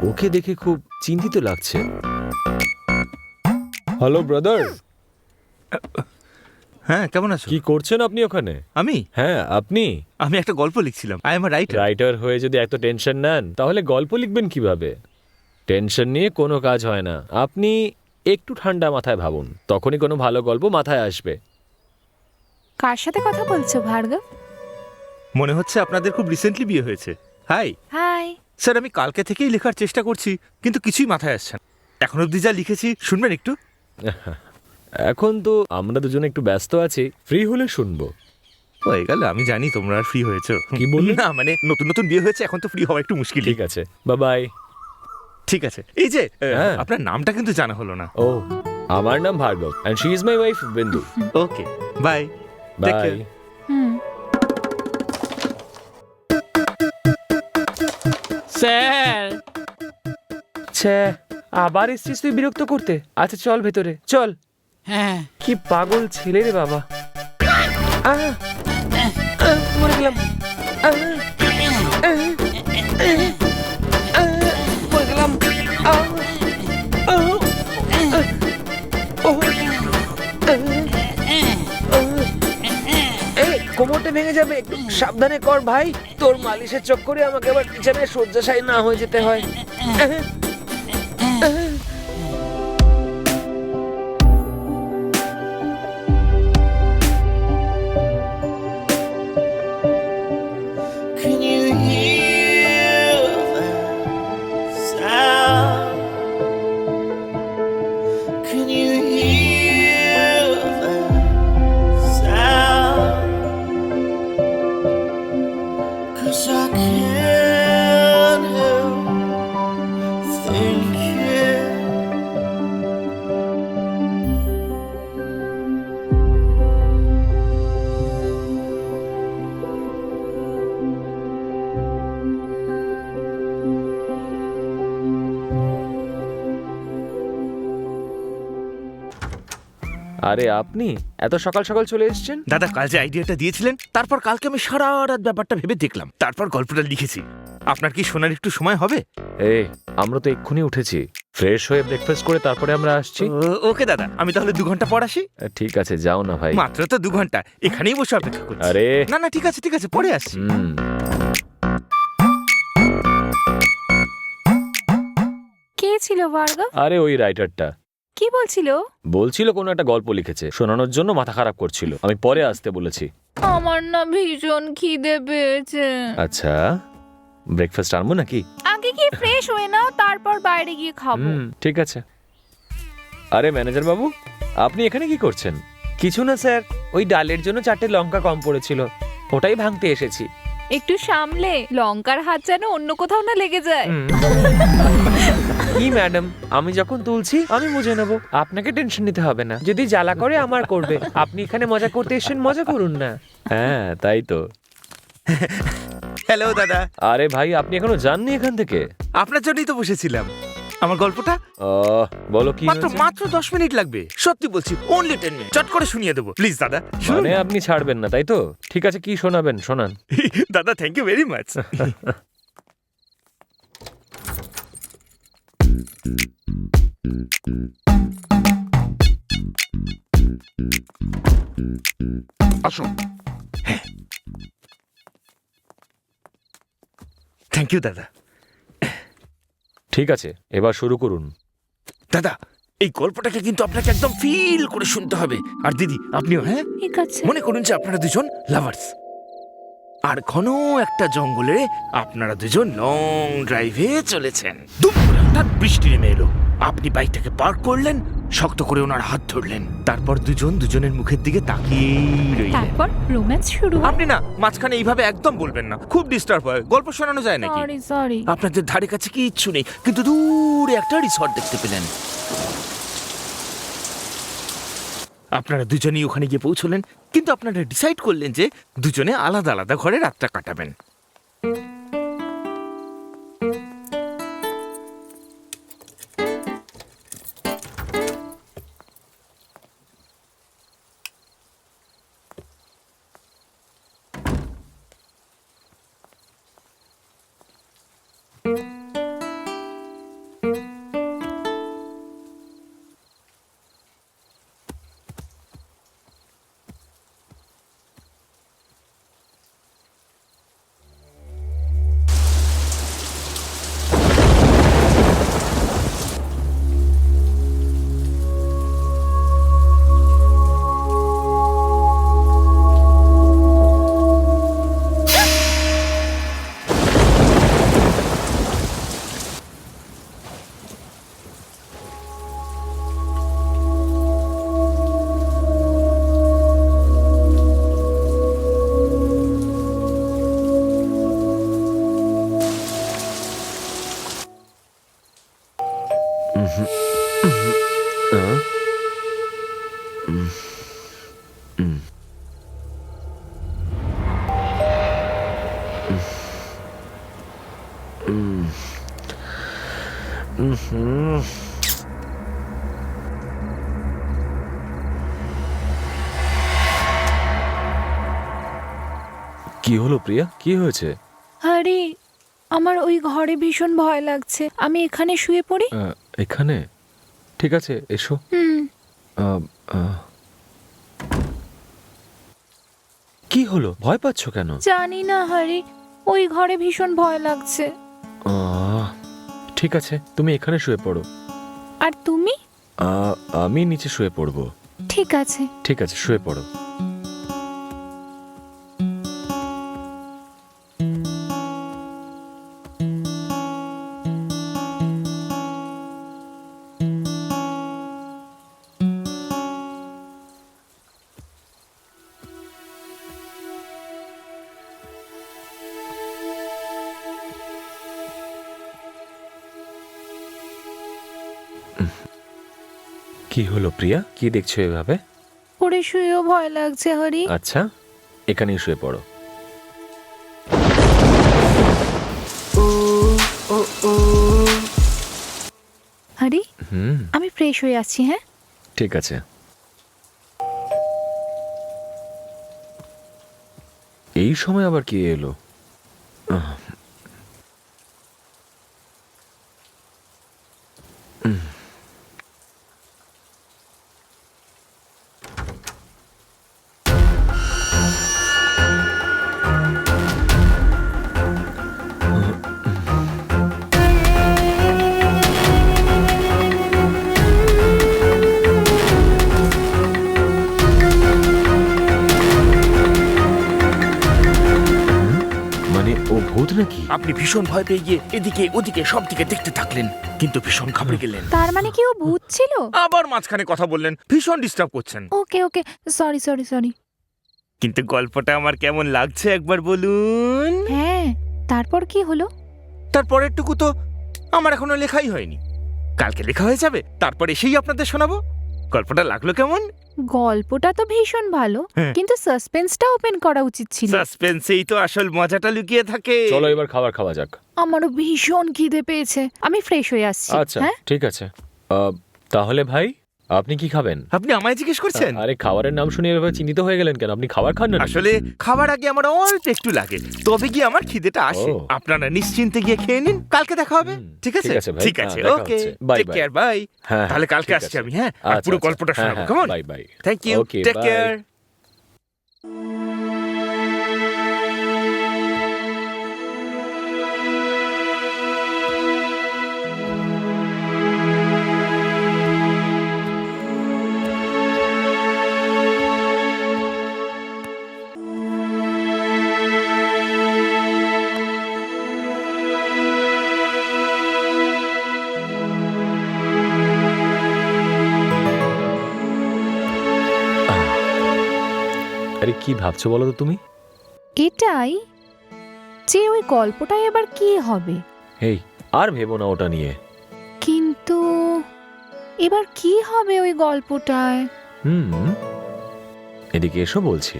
ওকে দেখে খুব চিন্তিত লাগছে। হ্যালো ব্রাদার, হ্যাঁ, কেমন আছো? কি করছেন আপনি ওখানে? আমি হ্যাঁ আপনি আমি একটা গল্প লিখছিলাম। I am a writer. Writer হয়ে যদি এত টেনশন নেন তাহলে গল্প লিখবেন কিভাবে? টেনশন নিয়ে কোনো কাজ হয় না। আপনি একটু ঠান্ডা মাথায় ভাবুন, তখনই কোনো ভালো গল্প মাথায় আসবে। কার সাথে কথা বলছো ভার্গব? মনে হচ্ছে আপনাদের খুব রিসেন্টলি বিয়ে হয়েছে। High high. স্যার, আমি কালকে থেকেই লেখার চেষ্টা করছি, কিন্তু কিছুই মাথায় আসছে না। এখন অবধি যা লিখেছি শুনবেন একটু? এখন তো আমরা দুজনে একটু ব্যস্ত আছি, ফ্রি হলে শুনবো। হয়ে গেল, আমি জানি তোমরা আর ফ্রি হয়েছো। কি বললেন? না মানে নতুন নতুন বিয়ে হয়েছে, এখন তো ফ্রি হওয়া একটু মুশকিল। ঠিক আছে, বাই বাই। ঠিক আছে। এই যে হ্যাঁ। আপনার নামটা কিন্তু জানা হলো না। ও, আমার নাম Bhargav and she is my wife Bindu. Okay, bye. Bye. হুম। স্যার ছ্যা, আবার এসছিস তুই বিরক্ত করতে? আচ্ছা চল ভেতরে চল। হ্যাঁ কি পাগল ছেলে রে বাবা। আহ, মরে গেলাম। মরে গেলাম। কোমরটা ভেঙে যাবে, একটু সাবধানে কর ভাই। তোর মালিশের চক্করে আমাকে আবার বিছানায় শয্যাশায়ী না হয়ে যেতে হয়। Can you hear that sound? Can you hear that sound? 'Cause I can't help thinking. আরে আপনি এত সকাল সকাল চলে এসেছেন? দাদা কাল যে আইডিয়াটা দিয়েছিলেন, তারপর কালকে আমি সারা রাত ব্যাপারটা ভেবে দেখলাম, তারপর গল্পটা লিখেছি। আপনার কি শোনার একটু সময় হবে? এই, আমরা তো এক্ষুনি উঠেছি, ফ্রেশ হয়ে ব্রেকফাস্ট করে তারপরে আমরা আসছি। ওকে দাদা, আমি তাহলে 2 ঘন্টা পর আসি। ঠিক আছে, যাও না ভাই। মাত্র তো 2 ঘন্টা, এখানেই বসে অপেক্ষা করছি। আরে না না, ঠিক আছে পরে আসছি। কে ছিল ভার্গব? আরে ওই রাইটারটা কি বলছিল? বলছিল কোনো একটা গল্প লিখেছে, শোনানোর জন্য মাথা খারাপ করছিল। আমি পরে আসতে বলেছি। আমার না ভীষণ খিদে পেয়েছে। আচ্ছা, ব্রেকফাস্ট আনবো নাকি? আগে কি ফ্রেশ হয়ে নাও, তারপর বাইরে গিয়ে খাবো। ঠিক আছে। আরে ম্যানেজার বাবু, আপনি এখানে কি করছেন? কিছু না স্যার, ওই ডালের জন্য 4টে লঙ্কা কম পড়েছিল, ওটাই ভাঙতে এসেছি। একটু সামলে, লঙ্কার হাত যেন অন্য কোথাও না লেগে যায়। কি ম্যাডাম, আমি যখন তুলছি আমি বুঝে নেব, আপনাকে টেনশন নিতে হবে না। যদি জ্বালা করে আমার করবে, আপনি এখানে মজা করতে এসেছেন, মজা করুন না। হ্যাঁ তাই তো। হ্যালো দাদা। আরে ভাই, আপনি এখনো যাননি এখান থেকে? আপনার জন্যই তো বসেছিলাম। আমার গল্পটা বলো কি মাত্র হয়েছে? মাত্র 10 মিনিট লাগবে, সত্যি বলছি, অনলি 10 মিনিট, চট করে শুনিয়ে দেবো প্লিজ দাদা। শুনুন। মানে আপনি ছাড়বেন না, তাই তো? ঠিক আছে, কি শোনাবেন শোনান। দাদা থ্যাংক ইউ ভেরি মাচ। আসুন। থ্যাংক ইউ দাদা। ঠিক আছে, এবার শুরু করুন। দাদা, এই গল্পটাকে কিন্তু আপনাকে একদম ফিল করে শুনতে হবে। আর দিদি আপনিও। হ্যাঁ, ঠিক আছে। মনে করুন যে আপনারা দুজন লাভার্স, আর ঘন একটা জঙ্গলে আপনারা দুজন লং ড্রাইভে চলেছেন। দুম করে হঠাৎ বৃষ্টি নেমে এলো। আপনি বাইকটাকে পার্ক করলেন, শক্ত করে ওনার হাত ধরলেন, তারপর দুজন দুজনের মুখের দিকে তাকিয়েই রইলেন। তারপর রোম্যান্স শুরু হয়। আপনি না মাঝখানে এইভাবে একদম বলবেন না, খুব ডিস্টার্ব হয়। গল্প শোনানো যায় নাকি? সরি। আপনাদের ধারে কাছে কিচ্ছু নেই, কিন্তু দূরে একটা রিসর্ট দেখতে পেলেন। আপনারা দুজনেই ওখানে গিয়ে পৌঁছলেন, কিন্তু আপনারা ডিসাইড করলেন যে দুজনে আলাদা আলাদা ঘরে রাতটা কাটাবেন। কি হলো প্রিয়া, কি হয়েছে? আরে আমার ওই ঘরে ভীষণ ভয় লাগছে, আমি এখানে শুয়ে পড়ি। এখানে? ঠিক আছে, এসো। কি হলো, ভয় পাচ্ছ কেন? জানি না হরি, ওই ঘরে ভীষণ ভয় লাগছে। ঠিক আছে, তুমি এখানে শুয়ে পড়ো। আর তুমি? আমি নিচে শুয়ে পড়বো। ঠিক আছে। ঠিক আছে, শুয়ে পড়ো। কি হলো প্রিয়া, কি দেখছো এভাবে? পড়ে শুয়েও ভয় লাগছে হরি। আচ্ছা, এখানেই শুয়ে পড়ো। হরি, আমি ফ্রেশ হয়ে আসছি। হ্যাঁ, ঠিক আছে। এই সময় আবার কি এলো? নাকি? আপনি ভীষণ ভয় পেয়ে গিয়ে এদিকে ওদিকে সব দিকে দেখতে থাকলেন, কিন্তু ভীষণ ঘাবড়ে গেলেন। তার মানে কি ও ভূত ছিল? আবার মাঝখানে কথা বললেন, ভীষণ ডিস্টার্ব করছেন। ওকে ওকে, সরি সরি সরি। কিন্তু গল্পটা আমার কেমন লাগছে একবার বলুন। হ্যাঁ, তারপর কি হলো? তারপরেরটুকু তো আমার এখনো লেখাই হয়নি, কালকে লেখা হয়ে যাবে, তারপর এসেই আপনাদের শোনাবো। গল্পটা লাগলো কেমন? গল্পটা তো ভীষণ ভালো, কিন্তু সাসপেন্সটা ওপেন করা উচিত ছিল। সাসপেন্সেই তো আসল মজাটা লুকিয়ে থাকে। চলো এবার খাবার খাওয়া যাক। আমারও ভীষণ খিদে পেয়েছে, আমি ফ্রেশ হয়ে আসছি। আচ্ছা, হ্যাঁ ঠিক আছে। তাহলে ভাই, আপনি কি খাবেন? আপনি আমায় জিজ্ঞেস করছেন? আরে খাবারের নাম শুনে এভাবে চিন্তিত হয়ে গেলেন কেন? আপনি খাবার খান না? আসলে খাবার আগে আমার অল্প একটু লাগে, তবে গিয়ে আমার খিদেটা আসে। আপনারা নিশ্চিন্তে গিয়ে খেয়ে নিন, কালকে দেখা হবে। ঠিক আছে? ঠিক আছে, ওকে, টেক কেয়ার, বাই। তাহলে কালকে আসছি আমি। হ্যাঁ, আর পুরো গল্পটা শোনাবো। কেমন? Bye bye. Thank you, take care. আরে কি ভাবছো বলো তো তুমি? এটাই যে ওই গল্পটাই আবার কি হবে। এই আর ভেবো না ওটা নিয়ে। কিন্তু এবার কি হবে ওই গল্পটায়? এদিকে এসো বলছি।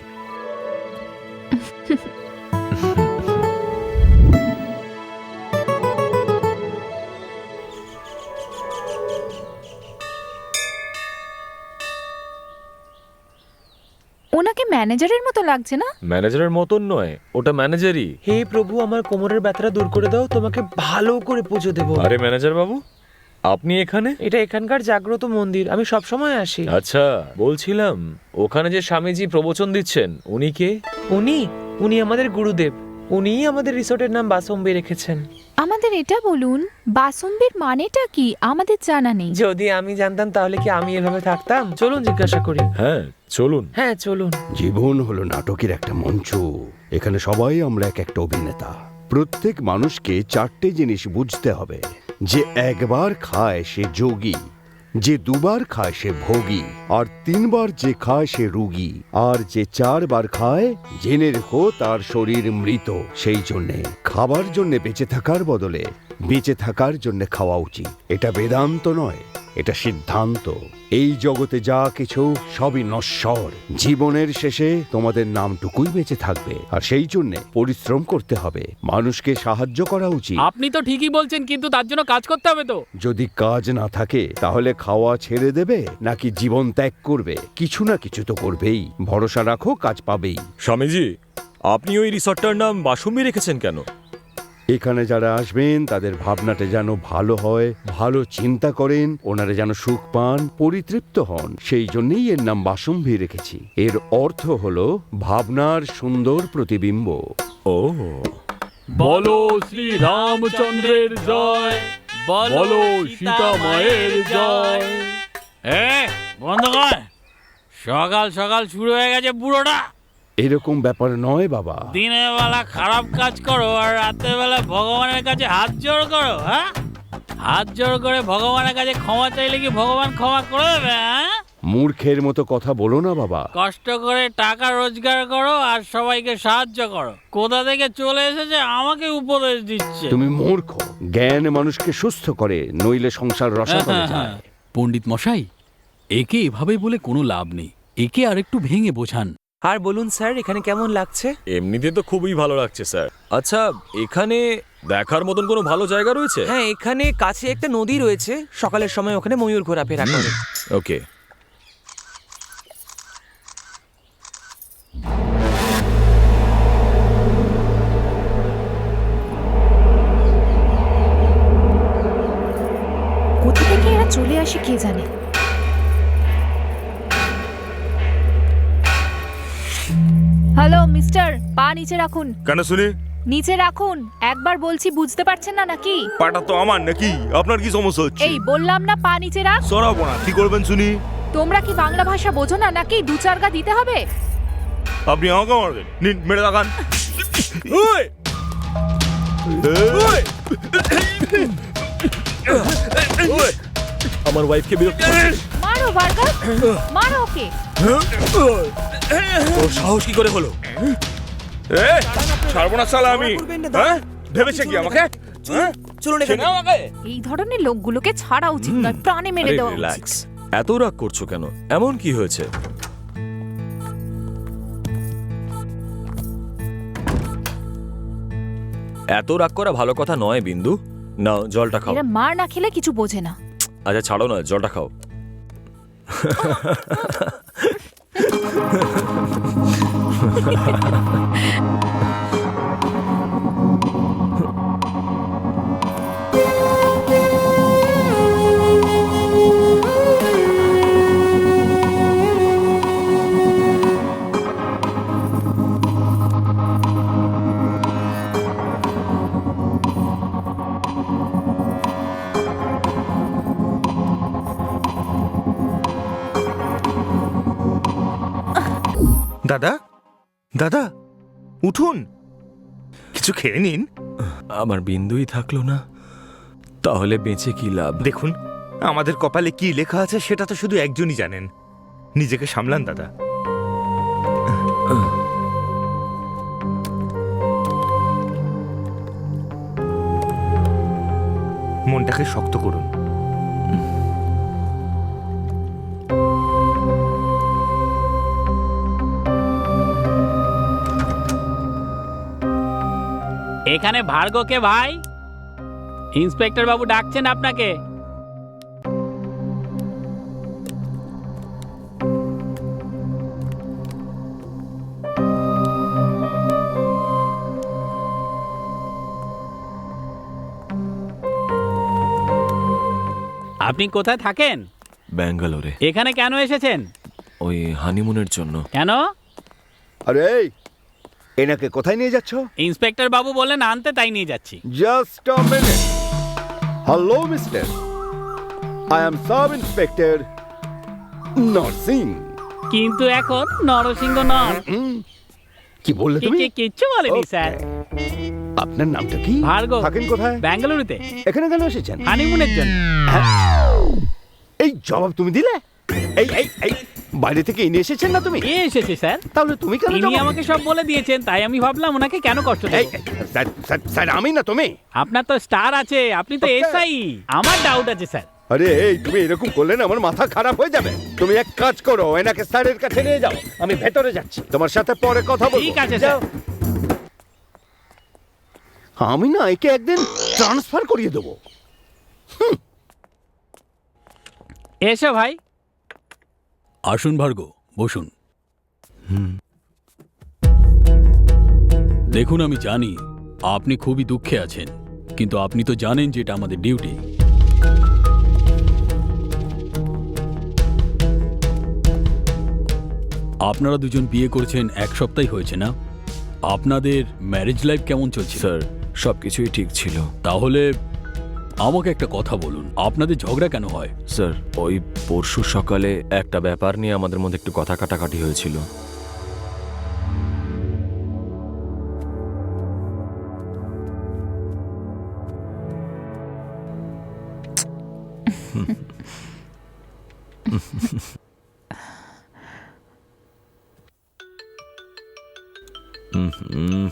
ওনাকে ম্যানেজারের মতো লাগছে না? ম্যানেজারের মতন নয়, ওটা ম্যানেজারই। হে প্রভু, আমার কোমরের ব্যথাটা দূর করে দাও, তোমাকে ভালো করে পুজো দেবো। আরে ম্যানেজার বাবু, আপনি এখানে? এটা এখানকার জাগ্রত মন্দির, আমি সব সময় আসি। আচ্ছা, বলছিলাম ওখানে যে স্বামীজি প্রবচন দিচ্ছেন উনি কে? উনি আমাদের গুরুদেব। উনিই আমাদের রিসোর্টের নাম বাসম্বি রেখেছেন। আমাদের এটা বলুন, বাসুম্বির মানেটা কি? আমাদের জানা নেই। যদি আমি জানতাম তাহলে কি আমি এভাবে থাকতাম? চলুন জিজ্ঞাসা করি। হ্যাঁ চলুন। হ্যাঁ চলুন। জীবন হলো নাটকের একটা মঞ্চ। এখানে সবাই আমরা এক একটা অভিনেতা। প্রত্যেক মানুষকে 4টে জিনিস বুঝতে হবে। যে একবার খায় সে যোগী, যে দুবার খায় সে ভোগী, আর 3বার যে খায় সে রোগী, আর যে 4বার খায় জেনে রেখো তার শরীর মৃত। সেই জন্যে খাবার জন্যে বেঁচে থাকার বদলে বেঁচে থাকার জন্য খাওয়া উচিত। এটা বেদান্ত নয়, এটা সিদ্ধান্ত। এই জগতে যা কিছু সবই নশ্বর। জীবনের শেষে তোমাদের নামটুকুই বেঁচে থাকবে, আর সেই জন্যে পরিশ্রম করতে হবে। মানুষকে সাহায্য করা উচিত। আপনি তো ঠিকই বলছেন, কিন্তু তার জন্য কাজ করতে হবে তো। যদি কাজ না থাকে তাহলে খাওয়া ছেড়ে দেবে নাকি জীবন ত্যাগ করবে? কিছু না কিছু তো করবেই। ভরসা রাখো, কাজ পাবেই। স্বামীজি, আপনি ওই রিসর্টটার নাম বাসুম্বি রেখেছেন কেন? এখানে যারা আসবেন তাদের ভাবনাটা যেন ভালো হয়, ভালো চিন্তা করেন, ওনারা যেন সুখ পান, পরিতৃপ্ত হন। সেই জন্যই এর নাম বাসম্বি রেখেছি। এর অর্থ হলো ভাবনার সুন্দর প্রতিবিম্ব। ও, বলো শ্রী রামচন্দ্রের জয়, বলো সীতা মায়ের জয়। বন্ধ কর, সকাল সকাল শুরু হয়ে গেছে বুড়োটা। এরকম ব্যাপার নয় বাবা। দিনের বেলা খারাপ কাজ করো আর রাতের বেলা ভগবানের কাছে হাত জোড় করো। হ্যাঁ, হাত জোড় করে ভগবানের কাছে ক্ষমা চাইলে কি ভগবান ক্ষমা করে দেবে? হ্যাঁ, মূর্খের মতো কথা বলো না বাবা। কষ্ট করে টাকা রোজগার করো আর সবাইকে সাহায্য করো। কোথা থেকে চলে এসেছে আমাকে উপদেশ দিচ্ছে। তুমি মূর্খ। জ্ঞান মানুষকে সুস্থ করে, নইলে সংসার রসাতলে যায়। পণ্ডিত মশাই, একে এভাবে বলে কোনো লাভ নেই, একে আর একটু ভেঙে বোঝান। আর বলুন স্যার, এখানে কেমন লাগছে? এমনিতে তো খুবই ভালো লাগছে স্যার। আচ্ছা, এখানে দেখার মতন কোনো ভালো জায়গা রয়েছে? হ্যাঁ, এখানে কাছে একটা নদী রয়েছে, সকালের সময় ওখানে ময়ূর ঘোরাফেরা করে। ওকে। কোথা থেকে এরা চলে আসে কে জানে। হ্যালো মিস্টার, পা নিচে রাখুন। কেন শুনি? নিচে রাখুন, একবার বলছি বুঝতে পারছেন না নাকি? পাটা তো আমার নাকি? আপনার কি সমস্যা হচ্ছে? এই বললাম না পা নিচে রাখ। সরাবো না, কি করবেন শুনি? তোমরা কি বাংলা ভাষা বোঝো না নাকি? 2-4 গা দিতে হবে। আপনি আমাকে মারবেন? নিন, মেরে দেখান। ওই! ওই! ওই! আমার ওয়াইফকে বিরক্ত করছিস? মারো বার্গার, মারো ওকে। তোর সাহস কি করে হলো? ছাড়বো না শালা আমি। হ্যাঁ, ভেবেছে কি আমাকে? চলুন চেনে আমাকে? এই ধরনের লোকগুলোকে ছাড়া উচিত নয়, প্রাণে মেরে আরে দেওয়া উচিত। রিল্যাক্স, এত রাগ করছো কেন? এমন কি হয়েছে? এত রাগ করা ভালো কথা নয় বিন্দু। নাও জলটা খাও। এরা মার না খেলে কিছু বোঝে না। আচ্ছা ছাড়ো না, জলটা খাও। দাদা, দাদা, উঠুন, কিছু খেয়ে নিন। আমার বিন্দুই থাকলো না, তাহলে বেঁচে কি লাভ? দেখুন, আমাদের কপালে কি লেখা আছে সেটা তো শুধু একজনই জানেন। নিজেকে সামলান দাদা। মনটাকে শক্ত করুন। এখানে ভার্গবকে ভাই, ইন্সপেক্টর বাবু ডাকছেন আপনাকে। আপনি কোথায় থাকেন? ব্যাঙ্গালোরে। এখানে কেন এসেছেন? ওই হানিমুনের জন্য। কেন? আরে এই, এনাকে কোথায় নিয়ে যাচ্ছ? ইন্সপেক্টর বাবু বললেন আনতে, তাই নিয়ে যাচ্ছি। Just a minute. Hello mister, I am sub inspector Narsingh. কিন্তু এখন নরসিংহ নন। কি বললে তুমি? কিচ্ছু বলেনি Okay. স্যার। আপনার নামটা কি? ভার্গব। থাকেন কোথায়? বেঙ্গালুরুতে এখানে কেন এসেছেন? হানিমুনের জন্য। এই জবাব তুমি দিলে? এই এই এই বাইরে থেকে ইনি এসেছেন না তুমি? কে এসেছে স্যার? তাহলে তুমি কেন ইনি জবাব- আমাকে সব বলে দিয়েছেন, তাই আমি ভাবলাম ওনাকে কেন কষ্ট এই দেব। এই, স্যার, স্যার, স্যার, আমি না তুমি? আপনার তো স্টার আছে, আপনি তো Okay. এসআই। আমার ডাউট আছে স্যার। আরে এই তুমি এরকম করলে না আমার মাথা খারাপ হয়ে যাবে। তুমি এক কাজ করো, এনাকে স্যারের কাছে নিয়ে যাও, আমি ভেতরে যাচ্ছি, তোমার সাথে পরে কথা বলবো। ঠিক আছে, যাও। আমি না একে একদিন ট্রান্সফার করিয়ে দেবো। এসো ভাই। আসুন ভার্গব, বসুন। দেখুন, আমি জানি আপনি খুবই দুঃখে আছেন, কিন্তু আপনি তো জানেন যে এটা আমাদের ডিউটি। আপনারা দুজন বিয়ে করেছেন 1 সপ্তাহ হয়েছে না? আপনাদের ম্যারেজ লাইফ কেমন চলছে? স্যার সবকিছুই ঠিক ছিল। তাহলে আমাকে একটা কথা বলুন, আপনাদের ঝগড়া কেন হয়? স্যার ওই পরশু সকালে একটা ব্যাপার নিয়ে আমাদের মধ্যে একটু কথা কাটাকাটি হয়েছিল। হুম।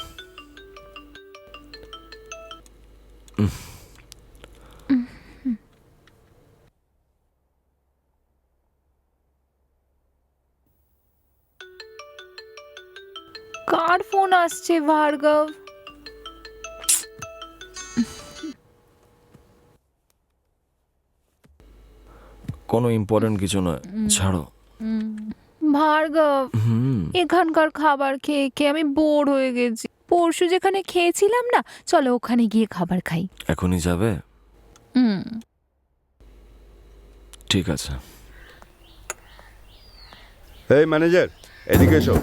কার ফোন আসছে ভার্গব? কোনো ইম্পর্টেন্ট কিছু নয়, ছাড়ো। ভার্গব, হুম। এখানকার খাবার খেয়ে খেয়ে আমি বোর হয়ে গেছি। পরশু যেখানে খেয়েছিলাম না, চলো ওখানে গিয়ে খাবার খাই। এখনই যাবে? হুম। ঠিক আছে। এই ম্যানেজার, এদিকে এসো।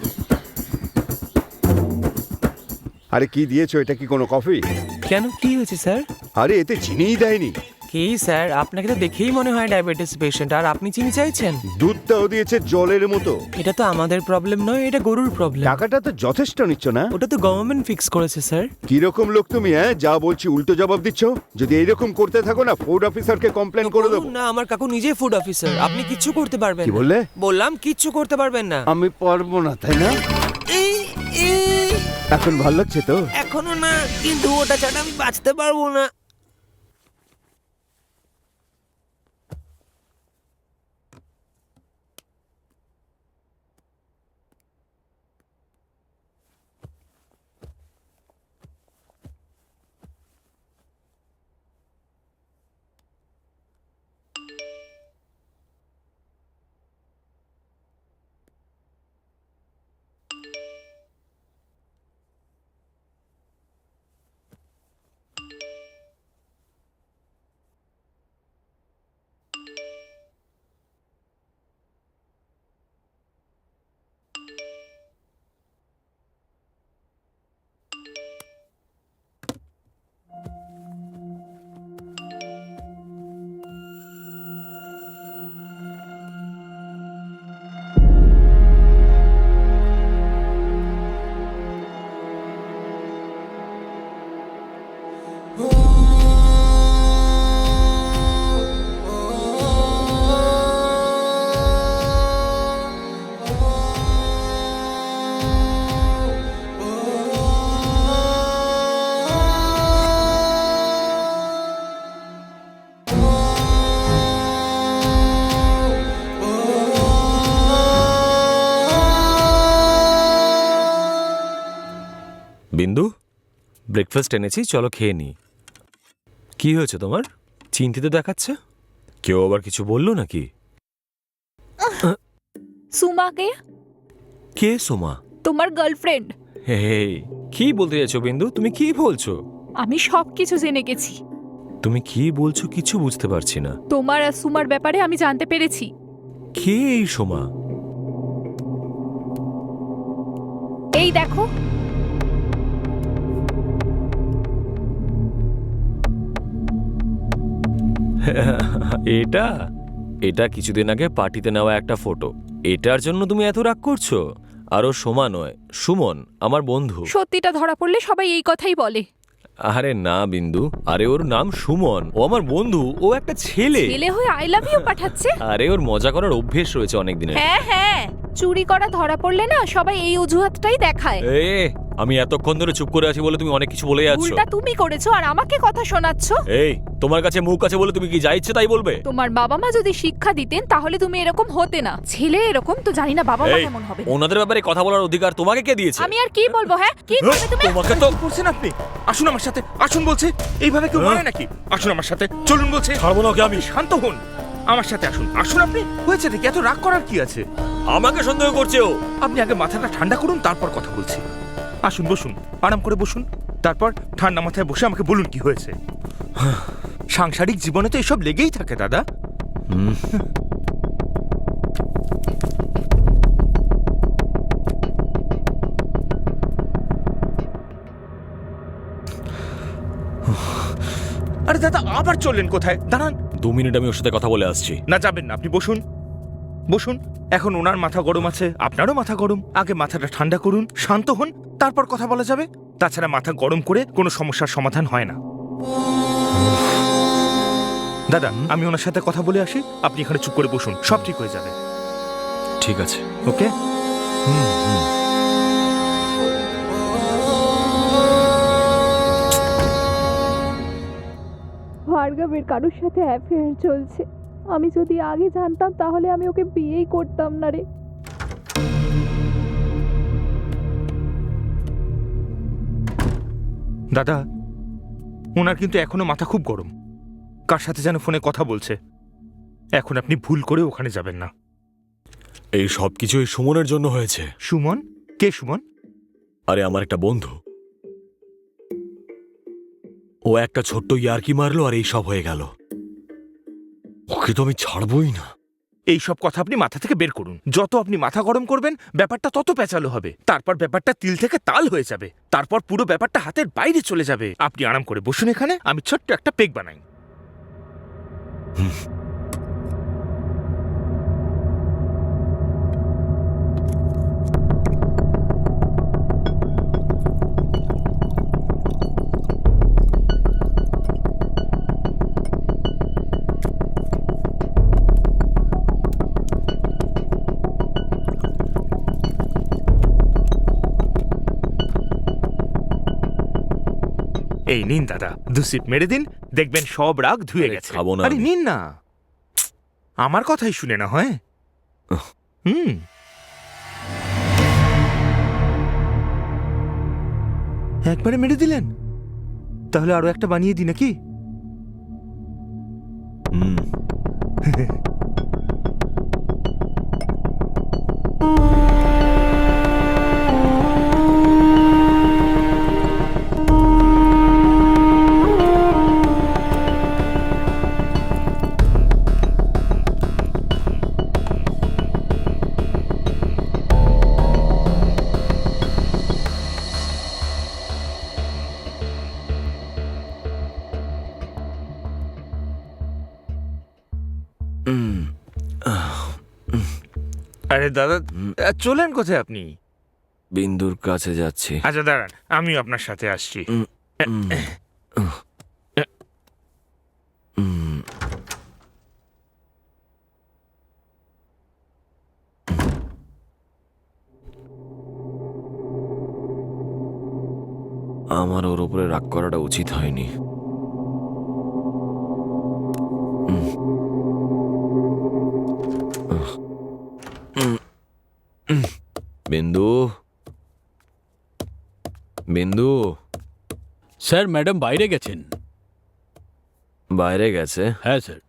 আরে কি দিয়েছো? এটা কি কোনো কফি? কেন, কি হয়েছে স্যার? আরে এতে চিনিই দেয়নি। কি স্যার, আপনাকে তো দেখেই মনে হয় ডায়াবেটিস পেশেন্ট, আর আপনি চিনি চাইছেন? দুধটাও দিয়েছে জলের মতো। এটা তো আমাদের প্রবলেম নয়, এটা গরুর প্রবলেম। টাকাটা তো যথেষ্ট নিচ্ছ না? ওটা তো গভর্নমেন্ট ফিক্স করেছে স্যার। কিরকম লোক তুমি? হ্যাঁ, যা বলছি উল্টো জবাব দিচ্ছ। যদি এইরকম করতে থাকো না, ফুড অফিসারকে কমপ্লেন করে দেবো। না, আমার কাকু নিজে ফুড অফিসার, আপনি কিচ্ছু করতে পারবেন কি না। বললে? বললাম কিচ্ছু করতে পারবেন না। আমি পারবো না, তাই না? এখন ভালো লাগছে তো? এখনো না, কিন্তু ওটা ছাড়া আমি বাঁচতে পারবো না। বিন্দু, ব্রেকফাস্ট এনেছি, চলো খেয়ে নি। কি হয়েছে তোমার? চিন্তিত দেখাচ্ছে। কেউ আবার কিছু বললো নাকি? সুমাকে? কে সোমা? তোমার গার্লফ্রেন্ড। হে, কি বলতে চাইছো বিন্দু? তুমি কি বলছো? আমি সব কিছু জেনে গেছি। তুমি কি বলছো কিছু বুঝতে পারছি না। তোমার আর সুমার ব্যাপারে আমি জানতে পেরেছি। কে এই সোমা? এই দেখো, এটা এটা কিছুদিন আগে পার্টিতে নেওয়া একটা ফটো। এটার জন্য তুমি এত রাগ করছো? আরও সোমা নয়, সুমন, আমার বন্ধু। সত্যিটা ধরা পড়লে সবাই এই কথাই বলে। আরে না বিন্দু, আরে ওর নাম সুমন, ও আমার বন্ধু, ও একটা ছেলে। ছেলে হয়ে আই লাভ ইউ পাঠাচ্ছে। আরে ওর মজা করার অভ্যেস রয়েছে অনেক দিনের। হ্যাঁ হ্যাঁ, চুরি করা ধরা পড়লে না সবাই এই অজুহাতটাই দেখায়। আমি এতক্ষণ ধরে চুপ করে আছি বলে তুমি অনেক কিছু বলে যাচ্ছ। ভুলটা তুমি করেছো আর আমাকে কথা শোনাচ্ছ। এই, তোমার কাছে মুখ আছে বলে তুমি কি যা ইচ্ছে তাই বলবে? তোমার বাবা মা যদি শিক্ষা দিতেন তাহলে তুমি এরকম হতে না। ছেলে এরকম তো জানি না বাবা মা এই, কেমন হবে। ওনাদের ব্যাপারে কথা বলার অধিকার তোমাকে কে দিয়েছে? আমি আর কি বলবো? হ্যাঁ কি করবে তুমি? তোমাকে তো কি করছেন আপনি? আসুন আমার সাথে, আসুন বলছে। এইভাবে কেউ মারে নাকি? আসুন আমার সাথে, চলুন বলছে। ছাড়বো না ওকে আমি। শান্ত হন, আমার সাথে আসুন। আসুন আপনি। হয়েছে দেখি, এত রাগ করার কি আছে? আমাকে সন্দেহ করছে ও। আপনি আগে মাথাটা ঠান্ডা করুন, তারপর কথা বলছি। আসুন, বসুন, আরাম করে বসুন। তারপর ঠান্ডা মাথায় বসে আমাকে বলুন কি হয়েছে। সাংসারিক জীবনে তো এসব লেগেই থাকে দাদা। আরে দাদা, আবার চললেন কোথায়? দাঁড়ান। 2 মিনিট আমি ওর সাথে কথা বলে আসছি। না, যাবেন না, আপনি বসুন, বসুন। এখন ওনার মাথা গরম আছে, আপনারও মাথা গরম। আগে মাথাটা ঠান্ডা করুন, শান্ত হন, তারপর কথা বলা যাবে। তাছাড়া মাথা গরম করে কোনো সমস্যার সমাধান হয় না। দাদা, আমি ওনার সাথে কথা বলে আসি, আপনি এখানে চুপ করে বসুন, সব ঠিক হয়ে যাবে। ঠিক আছে। ওকে। ভার্গবের কারোর সাথে অ্যাফেয়ার চলছে। আমি যদি আগে জানতাম তাহলে আমি ওকে বিয়েই করতাম না রে। দাদা, ওনার কিন্তু এখনো মাথা খুব গরম। কার সাথে যেন ফোনে কথা বলছে। এখন আপনি ভুল করে ওখানে যাবেন না। এই সব কিছু এই সুমনের জন্য হয়েছে। সুমন? কে সুমন? আরে আমার একটা বন্ধু, ও একটা ছোট্ট ইয়ার্কি মারলো আর এই সব হয়ে গেল। ওকে তো আমি ছাড়বই না। এই সব কথা আপনি মাথা থেকে বের করুন। যত আপনি মাথা গরম করবেন ব্যাপারটা তত পেঁচালো হবে। তারপর ব্যাপারটা তিল থেকে তাল হয়ে যাবে। তারপর পুরো ব্যাপারটা হাতের বাইরে চলে যাবে। আপনি আরাম করে বসুন এখানে, আমি ছোট্ট একটা পেক বানাই। এই নিন দাদা, 2 সিপ মেরে দিন, দেখবেন সব রাগ ধুয়ে আরে গেছে। খাবো না আরে আমি। নিন না, আমার কথাই শুনে না হয়। একবারে মেরে দিলেন? তাহলে আরো একটা বানিয়ে দিই নাকি? হুম। আরে দাদা, চলেন কোথায় আপনি? বিন্দুর কাছে যাচ্ছি। আচ্ছা দাঁড়ান, আমিও আপনার সাথে আসছি। আমার ওর উপরে রাগ করাটা উচিত হয়নি। বিন্দু, বিন্দু। স্যার, ম্যাডাম বাইরে গেছেন। বাইরে গেছে? হ্যাঁ স্যার।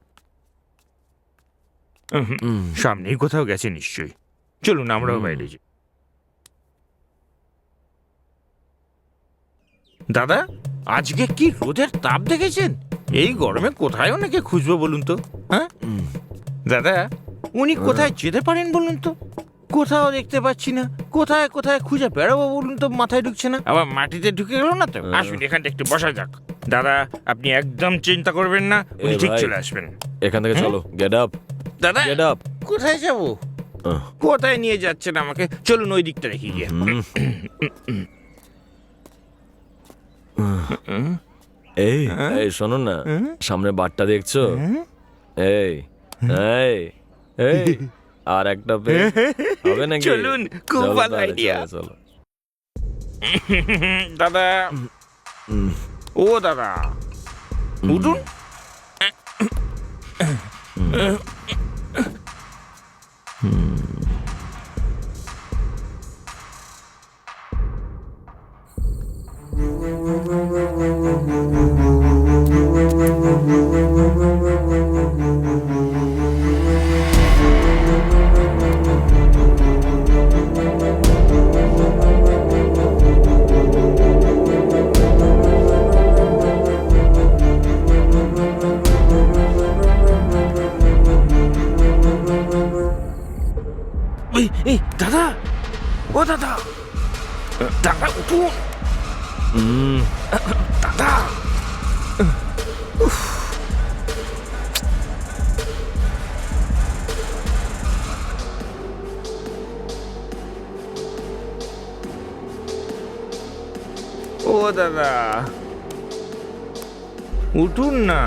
সামনেই কোথাও গেছে নিশ্চয়ই। চলুন আমরাও বাইরে যাই। দাদা, আজকে কি রোদের তাপ দেখেছেন? এই গরমে কোথায় ওনাকে খুঁজবো বলুন তো? হ্যাঁ দাদা, উনি কোথায় যেতে পারেন বলুন তো? কোথাও দেখতে পাচ্ছি না। কোথায় কোথায় খুঁজে বেড়াবো বলুন তো, মাথায় ঢুকছে না। আবার মাটিতে ঢুকে গেল না তো। আসুন এখানটা একটু বসা যাক। দাদা, আপনি একদম চিন্তা করবেন না, উনি ঠিক ভাই। চলে আসবেন। এখান থেকে চলো, গেট আপ, দাদা, গেট আপ। কোথায় যাবো? কোথায় নিয়ে যাচ্ছেন আমাকে? চলুন ওই দিকটা রেখে গিয়ে। এই এই শোনো না, সামনে বারটা দেখছো? এই এই এই আর একটা পে হবে নাকি? চলুন, খুব চলো ভালো তাহলে, আইডিয়া। চলো, চলো। দাদা, ও দাদা, উঠুন। এই দাদা, ও দাদা, দাদা উঠুন। দাদা, ও দাদা, উঠুন না।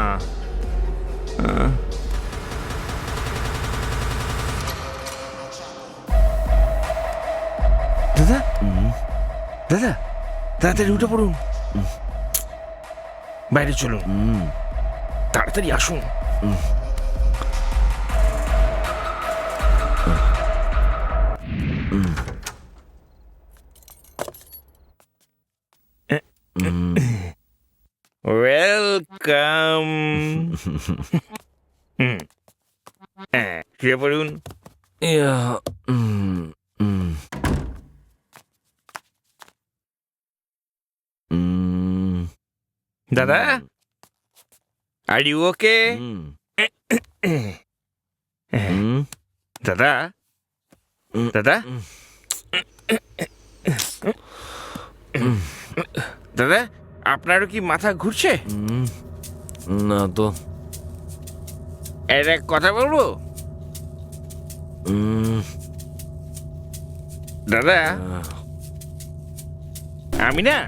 দাদা, দাদা, তাড়াতাড়ি উঠে পড়ুন। বাইরে চলুন, তাড়াতাড়ি আসুন। ওয়েলকাম। শুয়ে পড়ুন। ইয়া, দাদা, আর ইউ ওকে? দাদা, দাদা, দাদা, আপনারও কি মাথা ঘুরছে? না তো। এর এক কথা বলবো দাদা, আমি না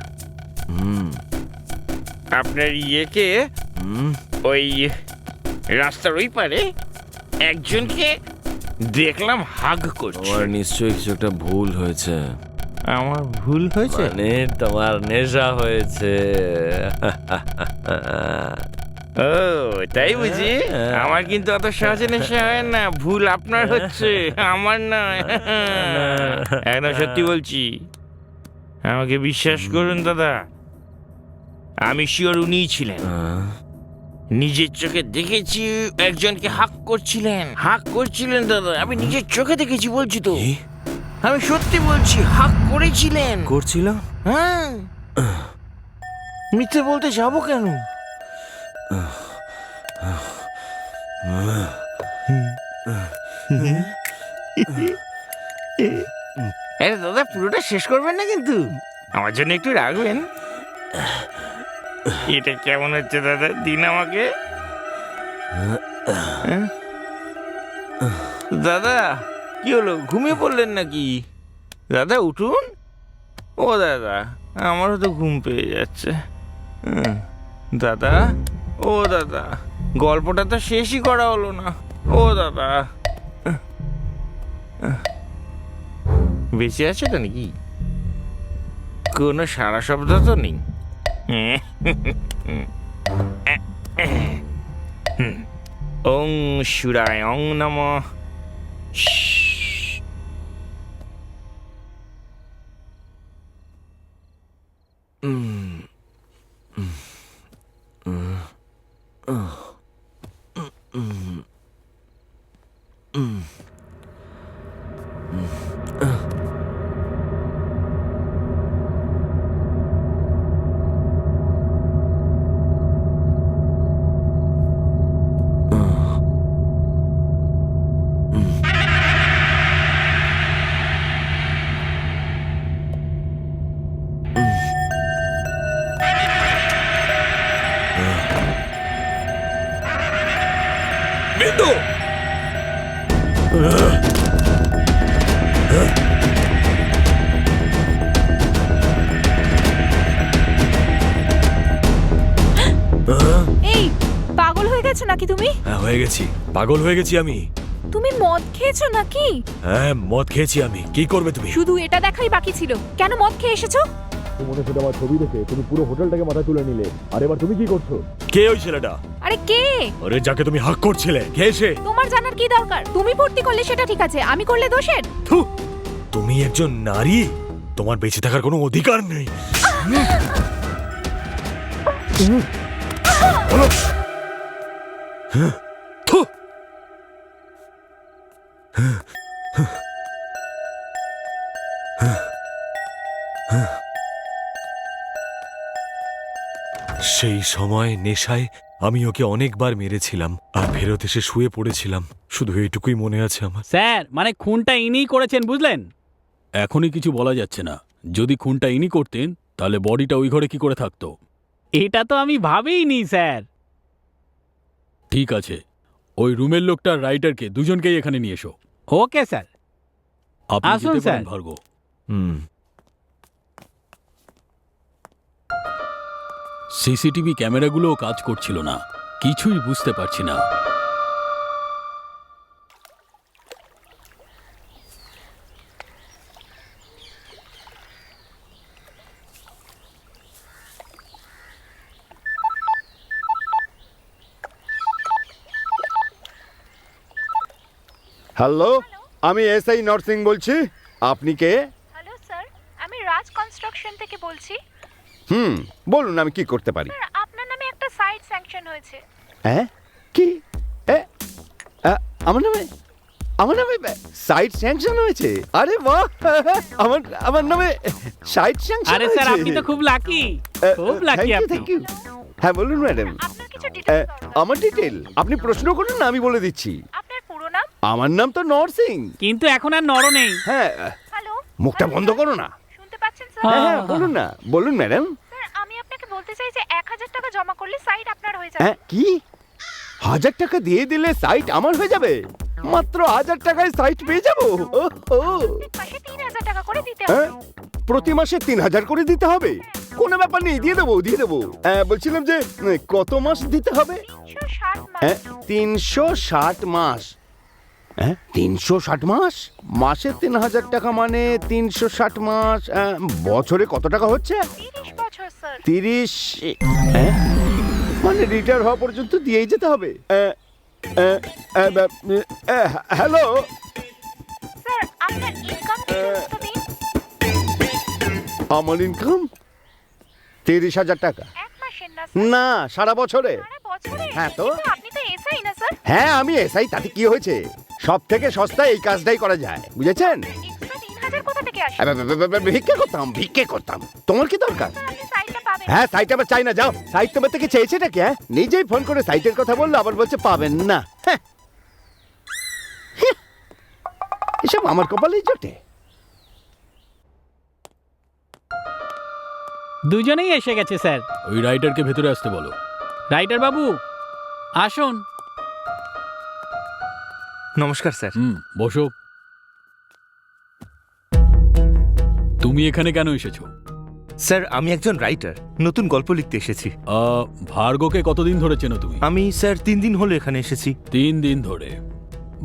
আপনার ইয়েকে ওই রাস্তার ওই পারে একজনকে দেখলাম হাগ করছে। তোমার নিশ্চয়ই কিছু একটা ভুল হয়েছে। আমার ভুল হয়েছে? মানে তোমার নেশা হয়েছে। ও তাই বুঝি? আমার কিন্তু অত সহজে নেশা হয় না। ভুল আপনার হচ্ছে, আমার নয়। একদম সত্যি বলছি, আমাকে বিশ্বাস করুন দাদা, আমি শিওর উনিই ছিলেন। নিজের চোখে দেখেছি একজনকে হাক করছিলেন দাদা, আমি নিজের চোখে দেখেছি, বলছি তো, আমি সত্যি বলছি, হাক করেছিলেন। করছিল? হ্যাঁ, মিথ্যে বলতে যাবো কেন? আরে দাদা, পুরোটা শেষ করবেন না কিন্তু, আমার জন্য একটু রাখবেন। এটা কেমন হচ্ছে দাদা? দিন আমাকে। দাদা, কি হলো, ঘুমিয়ে পড়লেন নাকি? দাদা উঠুন। ও দাদা, আমারও তো ঘুম পেয়ে যাচ্ছে। দাদা, ও দাদা, গল্পটা তো শেষই করা হলো না। ও দাদা, বেঁচে আছে তো নাকি? কোনো সারা শব্দ তো নেই। ওং শিরায় ওং নমঃ। বিন্দু! এই পাগল হয়ে গেছো নাকি তুমি? হ্যাঁ, হয়ে গেছি, পাগল হয়ে গেছি আমি। তুমি মদ খেয়েছো নাকি? হ্যাঁ, মদ খেয়েছি আমি। কি করবে তুমি? শুধু এটা দেখাই বাকি ছিল, কেন মদ খেয়ে এসেছো? মনে হচ্ছে আমার ছবি দেখে তুমি পুরো হোটেলটাকে মাথায় তুলে নিলে, আর এবার তুমি কি করছো? কে ওই ছেলেটা? আরে কে? আরে যাকে তুমি হাক করছিলে, কে সে? তোমার জানার কি দরকার? তুমি ভর্তি করলে সেটা ঠিক আছে, আমি করলে দোষের? থু! তুমি একজন নারী, তোমার বেঁচে থাকার কোনো অধিকার নেই। বলো। থু! সেই সময় নেশায় আমি ওকে অনেকবার মেরেছিলাম আর ফেরত এসে শুয়ে পড়েছিলাম। শুধু এইটুকুই মনে আছে আমার। স্যার মানে খুনটা ইনিই করেছেন, বুঝলেন? এখনই কিছু বলা যাচ্ছে না। যদি খুনটা ইনি করতেন তাহলে বডিটা ওই ঘরে কি করে থাকতো? এটা তো আমি ভাবিনি স্যার। ঠিক আছে, ওই রুমের লোকটা রাইটারকে দুজনকেই এখানে নিয়ে এসো। Okay sir. আপনি আসুন, যেতে পারেন স্যার। ভার্গব। সিসিটিভি ক্যামেরাগুলোও কাজ করছিল না, কিছুই বুঝতে পারছি না। হ্যালো, আমি এসআই নরসিং বলছি। আপনি কে? হ্যালো স্যার, আমি রাজ কনস্ট্রাকশন থেকে বলছি। বলুন, আমি কি করতে পারি? স্যার, আপনার নামে একটা সাইট স্যাংশন হয়েছে। হ্যাঁ, কি? আমার নামে সাইট স্যাংশন হয়েছে? আরে বাহ, আমার নামে সাইট স্যাংশন আরে স্যার, আপনি তো খুব লাকি, খুব লাকি আপনি। Thank you. হ্যাঁ, বলুন ম্যাডাম। আপনার কিছু ডিটেইলস দরকার। আমার ডিটেল আপনি প্রশ্ন করুন না, আমি বলে দিচ্ছি। আপনার পুরো নাম? আমার নাম তো নরসিং। কিন্তু এখন আর নর নেই। হ্যাঁ, হ্যালো, মুখটা বন্ধ করো না। শুনতে পাচ্ছেন স্যার? হ্যাঁ, বলুন না, বলুন ম্যাডাম। স্যার, আমি আপনাকে বলতে চাই যে 1000 টাকা জমা করলে সাইট আপনার হয়ে যাবে। হ্যাঁ, কি 1000 টাকা দিয়ে দিলে সাইট আমার হয়ে যাবে? মাত্র 1000 টাকায় সাইট পেয়ে যাবো? মাসে 3000 টাকা করে দিতে হ্যাঁ, হবে। প্রতি মাসে 3000 করে দিতে হবে? কোনো ব্যাপার নেই, দিয়ে দেবো। বলছিলাম যে কত মাস দিতে হবে? 360 মাস। হ্যাঁ, 360 মাস। হ্যাঁ, 360 মাস? মাসে 3000 টাকা মানে 360 মাস, বছরে কত টাকা হচ্ছে? 30 বছর স্যার। 30, মানে রিটায়ার হওয়া পর্যন্ত দিয়েই যেতে হবে। হ্যালো স্যার, আপনার ইনকাম ডিটেইলস তো দিন। আমার ইনকাম 30,000 টাকা। এক মাসের না স্যার, না, সারা বছরে। সারা বছরে। হ্যাঁ তো? কিন্তু আপনি তো এসআই না স্যার। হ্যাঁ, আমি এসআই, তাতে কি হয়েছে? সব থেকে সস্তা এই কাজটাই করা যায়, বুঝেছেন? এক্সট্রা 3000 কোথা থেকে আসে? ভিক্ষে করতাম। তোমার কি দরকার? স্যার, আপনি সাইটটা পাবেন। হ্যাঁ, সাইট আবার চাই না, যাও। সাইট তোমার থেকে চেয়েছে নাকি? হ্যাঁ, নিজেই ফোন করে সাইটের কথা বললো, আবার বলছে পাবেন না। হ্যাঁ, এসব আমার কপালেই জোটে। দুজনেই এসে গেছে স্যার। ওই রাইটারকে ভেতরে আসতে বলো। রাইটার বাবু আসুন। নমস্কার স্যার। বসো। তুমি এখানে কেন এসেছো? স্যার, আমি একজন রাইটার, নতুন গল্প লিখতে এসেছি। ভার্গবকে কতদিন ধরে চেনো তুমি? আমি স্যার 3 দিন হলো এখানে এসেছি। 3 দিন ধরে?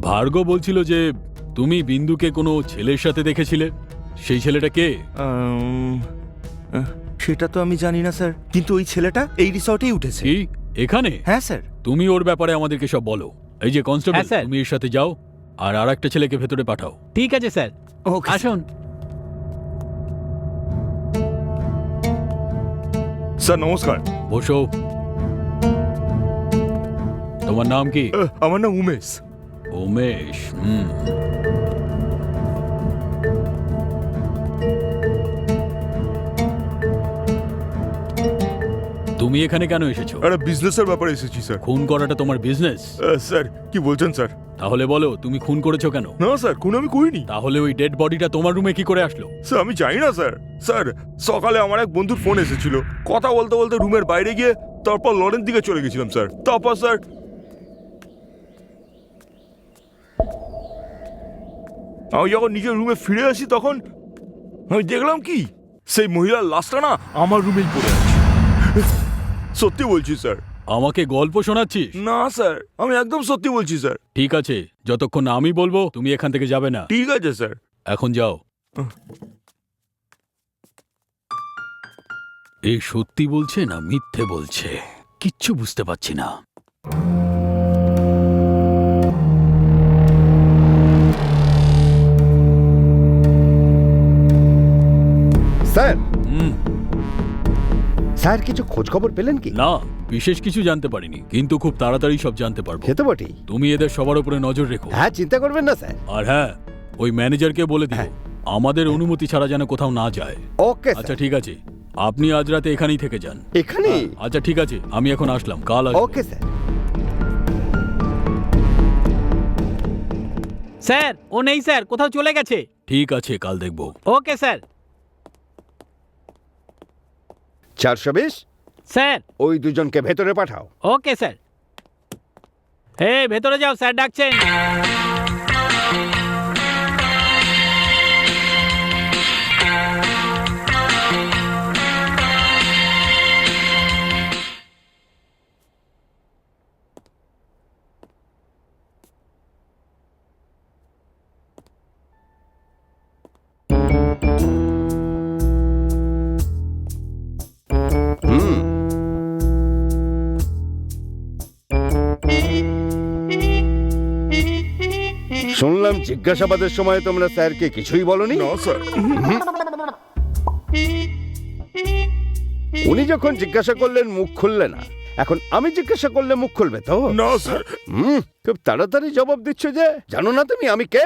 ভার্গব বলছিল যে তুমি বিন্দুকে কোনো ছেলের সাথে দেখেছিলে। সেই ছেলেটা কে? সেটা তো আমি জানি না স্যার, কিন্তু ওই ছেলেটা এই রিসর্টেই উঠেছে। কি এখানে? হ্যাঁ স্যার। তুমি ওর ব্যাপারে আমাদেরকে সব বলো। এই যে কনস্টেবল, হ্যাঁ, স্যার। তুমি এর সাথে যাও আর আরেকটা ছেলেকে ভেতরে পাঠাও। ঠিক আছে স্যার, ওকে আসুন। স্যার নমস্কার। বসো। তোমার নাম কি? আমার নাম উমেশ। উমেশ। তুমি এখানে কেন এসেছো? একটা বিজনেসের ব্যাপারে এসেছি স্যার। খুন করাটা তোমার বিজনেস? স্যার কি বলছেন স্যার? তাহলে বলো তুমি খুন করেছো কেন? না স্যার, খুন আমি করিনি। তাহলে ওই ডেড বডিটা তোমার রুমে কি করে আসলো? স্যার আমি জানি না স্যার। স্যার সকালে আমার এক বন্ধুর ফোন এসেছিল, কথা বলতে বলতে রুমের বাইরে গিয়ে তারপর লনের দিকে চলে গেছিলাম স্যার। তারপর স্যার আমি যখন নিজের রুমে ফিরে আসি তখন আমি দেখলাম কি সেই মহিলার লাশটা না আমার রুমেই পড়ে আছে। সত্যি বলছি স্যার। আমাকে গল্প শোনাচ্ছিস? না স্যার, আমি একদম সত্যি বলছি স্যার। ঠিক আছে, যতক্ষণ না আমি বলবো তুমি এখান থেকে যাবে না। ঠিক আছে স্যার। এখন যাও। এই সত্যি বলছে না মিথ্যে বলছে কিচ্ছু বুঝতে পারছি না। স্যার, হুম, স্যার কিছু খোঁজ খবর পেলেন কি? না বিশেষ কিছু জানতে পারিনি, কিন্তু খুব তাড়াতাড়ি সব জানতে পারবো। সে তো বটেই। তুমি এদের সবার উপরে নজর রেখো। হ্যাঁ, চিন্তা করবেন না স্যার। আর হ্যাঁ, ওই ম্যানেজারকে বলে দিও হ্যাঁ। আমাদের অনুমতি ছাড়া যেন কোথাও না যায়। ওকে আচ্ছা স্যার। ঠিক আছে, আপনি আজ রাতে এখানেই থেকে যান। এখানে? আচ্ছা ঠিক আছে, আমি এখন আসলাম, কাল আসবো। Okay sir. স্যার ও নেই স্যার, কোথাও চলে গেছে। ঠিক আছে, কাল দেখবো। Okay sir. 420 স্যার। ওই দুজনকে ভেতরে পাঠাও। Okay sir. হে ভেতরে যাও, স্যার ডাকছেন। হুম। শুনলাম জিজ্ঞাসাবাদের সময় তোমরা স্যারকে কিছুই বলনি। না স্যার। উনি যখন জিজ্ঞাসা করলেন মুখ খুললে না, এখন আমি জিজ্ঞাসা করলে মুখ খুলবে তো? না স্যার। খুব তাড়াতাড়ি জবাব দিচ্ছ যে। জানো না তুমি আমি কে?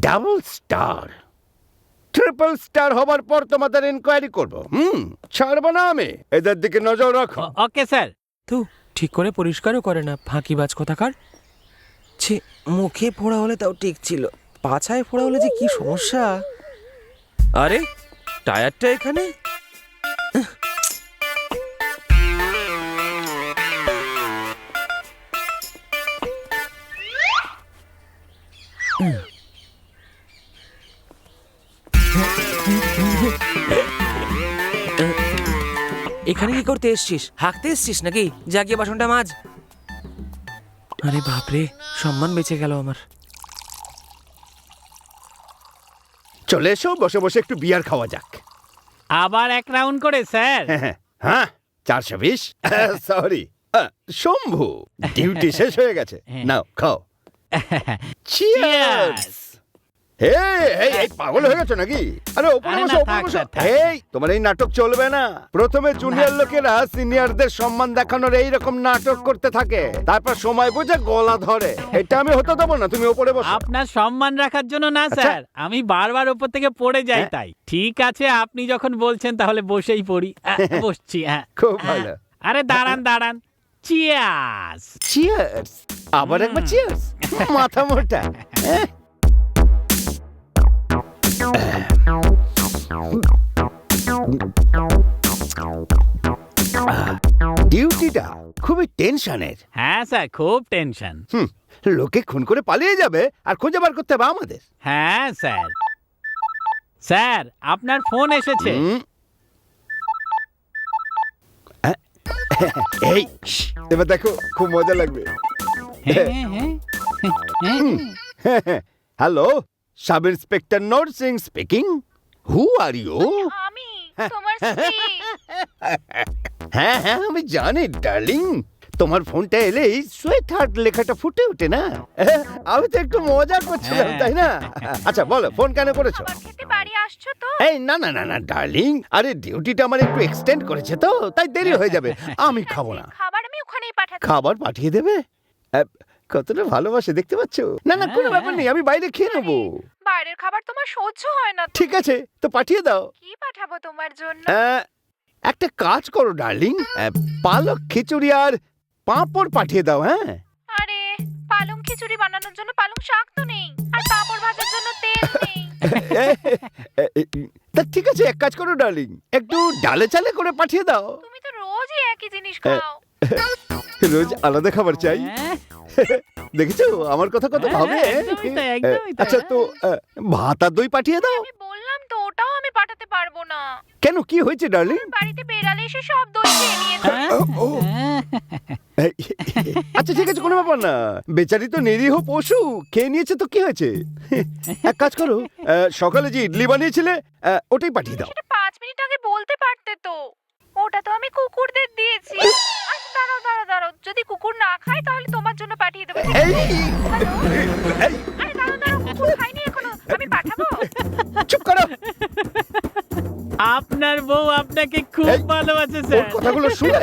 ডাবল স্টার, ট্রিপল স্টার হবার পর তোমাদের ইনকোয়ারি করবো। ছাড়বো না আমি। এদের দিকে নজর রাখো। Okay sir. তো ঠিক করে পরিষ্কারও করে না, ফাঁকিবাজ কোথাকার। ছি, মুখে ফোড়া হলে তাও ঠিক ছিল, পাছায় ফোড়া হলে যে কি সমস্যা। আরে টায়ারটা এখানে। এখানে কি করতে এসছিস? হাঁকতে এসছিস নাকি? যা গিয়ে বাসনটা মাজ। আরে বাপরে, সম্মান বেঁচে গেল আমার। চলে এসো, বসে বসে একটু বিয়ার খাওয়া যাক। আবার এক রাউন্ড করে স্যার। হ্যাঁ, 420। সরি, শম্ভু, ডিউটি শেষ হয়ে গেছে। নাও খাও। চিয়ার্স। এই পাগল হয়ে গেছো নাকি? আরে ওপরে আরে বসো, না, ওপরে থাক, বসো। থাক, থাক। এই তোমার এই নাটক চলবে না। প্রথমে জুনিয়র লোকেরা সিনিয়রদের সম্মান দেখানোর এই রকম নাটক করতে থাকে, তারপর সময় বুঝে গলা ধরে। এটা আমি হতে দেবো না। তুমি ওপরে বসো। আপনার সম্মান রাখার জন্য না স্যার, আমি বারবার উপর থেকে পড়ে যাই তাই। ঠিক আছে, আপনি যখন বলছেন তাহলে বসেই পড়ি। বসছি। হ্যাঁ খুব ভালো। আরে দাঁড়ান দাঁড়ান। চিয়ার্স। চিয়ার্স। আবার একবার চিয়ার্স। মাথা মোটা। ডিউটিটা খুবই টেনশনের। হ্যাঁ স্যার, খুব টেনশন। লোকে খুন করে পালিয়ে যাবে আর খুঁজে বার করতে হবে আমাদের। হ্যাঁ স্যার। স্যার আপনার ফোন এসেছে। এই এবার দেখো, খুব মজা লাগবে। হ্যাঁ, হ্যাঁ। Hello, sub inspector Nar Singh speaking. Who are you? আমি তোমার স্ত্রী। হ্যাঁ, আমি জানি ডার্লিং। তোমার ফোনটা এলেই সুইট হার্ট লেখাটা ফুটে ওঠে না। আমি তো একটু মজা করছিলাম, তাই না? আচ্ছা বলো, ফোন কেন করেছো? খেতে বাড়ি আসছো তো? এই না ডার্লিং, আরে ডিউটিটা আমার একটু এক্সটেন্ড করেছে তো, তাই দেরি হয়ে যাবে। আমি খাবো না। খাবার আমি ওখানেই পাঠাচ্ছি। খাবার পাঠিয়ে দেবে? কতটা ভালোবাসে দেখতে পাচ্ছ। না কোনো ব্যাপার নেই, আমি বাইরে খেয়ে নেবো। বাইরের খাবার তোমার সহ্য হয় না। ঠিক আছে, তো পাঠিয়ে দাও। কি পাঠাবো তোমার জন্য? একটা কাজ করো ডার্লিং, পালক খিচুড়ি আর পাঁপড় পাঠিয়ে দাও। হ্যাঁ, আরে পালং খিচুড়ি বানানোর জন্য পালং শাক তো নেই, আর পাঁপড় ভাজার জন্য তেল নেই। তা ঠিক আছে, এক কাজ করো ডার্লিং, একটু ডালে চালে করে পাঠিয়ে দাও। তুমি তো রোজই একই জিনিস খাও। রোজ আলাদা খাবার চাই। দেখেছো আমার কথা কত হ্যাঁ, ভাবে? একদমই তাই, একদমই তাই। আচ্ছা তো ভাত আর দই পাঠিয়ে দাও। আমি বললাম তো ওটাও আমি পাঠাতে পারবো না। কেন, কি হয়েছে ডার্লিং? বাড়িতে বেড়ালে এসে সব দই খেয়ে নিয়েছে। হ্যাঁ? ও আচ্ছা ঠিক আছে, কোনো ব্যাপার না, বেচারি তো নিরীহ পশু, খেয়ে নিয়েছে তো কি হয়েছে। এক কাজ করো, সকালে যে ইডলি বানিয়েছিলে ওটাই পাঠিয়ে দাও। সেটা 5 মিনিট আগে বলতে পারতে তো। ওটা তো আমি কুকুরদের দিয়েছি। আচ্ছা দাঁড়াও দাঁড়াও দাঁড়াও, যদি কুকুর না খায় তাহলে তোমার জন্য পাঠিয়ে দেবো। এই, আরে দাঁড়াও দাঁড়াও, কুকুর খায়নি এখনো, আমি পাঠাবো। চুপ করো। আপনার বউ আপনাকে খুব এই, ভালোবাসে ওর স্যার। কথাগুলো শুনে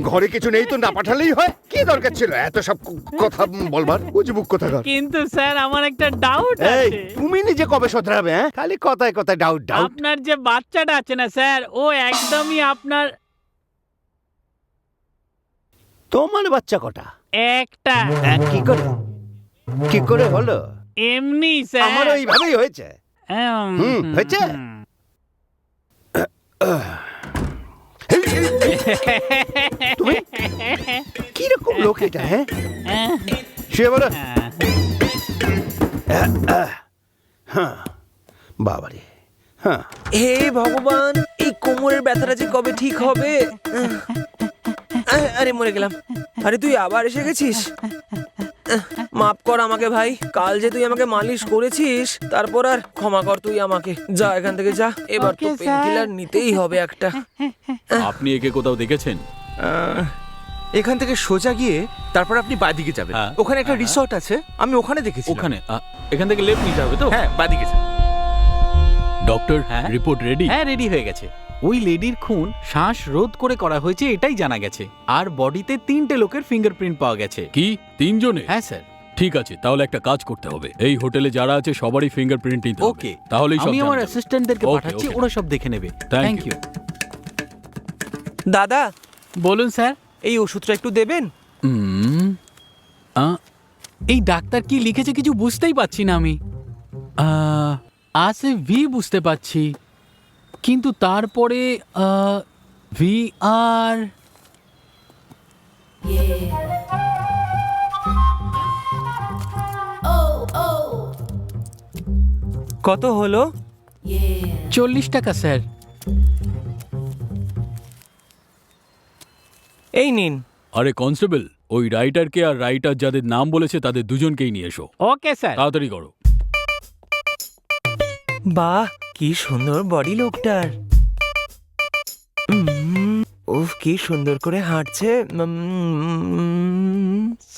ঘরে কিছু নেই তো না পাঠালেই হয়, কি দরকার ছিল এত সব কথা বলবার? উজবুক কোথাকার। কিন্তু স্যার আমার একটা ডাউট এই আছে। তুমি নিজে কবে শোধরাবে? হ্যাঁ, খালি কথায় কথায় ডাউট ডাউট। আপনার যে বাচ্চাটা আছে না স্যার, ও একদমই আপনার তোমার বাচ্চা কটা? একটা। কি করে হলো? এমনি স্যার। আমার ওইভাবেই হয়েছে। হয়েছে? তুমি কিরকম লোক এটা? হ্যাঁ, শুয়ে বলো। হ্যাঁ বাবারে, হ্যাঁ হে ভগবান, এই কোমরের ব্যথাটা যে কবে ঠিক হবে। আরে মরে গেলাম। আরে তুই আবার এসে গেছিস? মাফ কর আমাকে ভাই, কাল যে তুই আমাকে মালিশ করেছিস, তারপর আর ক্ষমা কর তুই আমাকে। যা এখান থেকে যা, এবার তো Okay, sir. পেনকিলার নিতেই হবে একটা। আপনি একে কোথাও দেখেছেন? এখান থেকে সোজা গিয়ে তারপর আপনি বাদিকে যাবেন, হ্যাঁ। ওখানে একটা রিসর্ট আছে, আমি ওখানে দেখেছি। ওখানে এখান থেকে লেফট নিতে হবে তো? হ্যাঁ, বাদিকে যান। ডক্টর, হ্যাঁ? Report ready? হ্যাঁ, রেডি হয়ে গেছে। ওই লেডির খুন শ্বাস রোধ করে করা হয়েছে, এটাই জানা গেছে। আর বডিতে 3টে লোকের ফিঙ্গারপ্রিন্ট পাওয়া গেছে। কি 3 জনে? হ্যাঁ স্যার। ঠিক আছে, তাহলে একটা কাজ করতে হবে, এই হোটেলে যারা আছে সবারই ফিঙ্গারপ্রিন্ট নিতে হবে। ওকে, তাহলেই সব আমি আমার জানা যাবে। অ্যাসিস্ট্যান্টদেরকে Okay, পাঠাচ্ছি, okay. ওরা সব দেখে নেবে। Thank thank you. ইউ। দাদা, বলুন স্যার। এই ওষুধটা একটু দেবেন? এই ডাক্তার কি লিখেছে কিছু বুঝতেই পাচ্ছি না আমি। আসে ভি বুঝতে পাচ্ছি, কিন্তু তারপরে ভি আর কত হলো? 40 টাকা স্যার। এই নিন। আরে কনস্টেবল, ওই রাইটারকে আর রাইটার যাদের নাম বলেছে তাদের দুজনকেই নিয়ে এসো। Okay sir. তাড়াতাড়ি করো। বাহ, কি সুন্দর বডি লোকটার। উফ, কি সুন্দর করে হাঁটছে।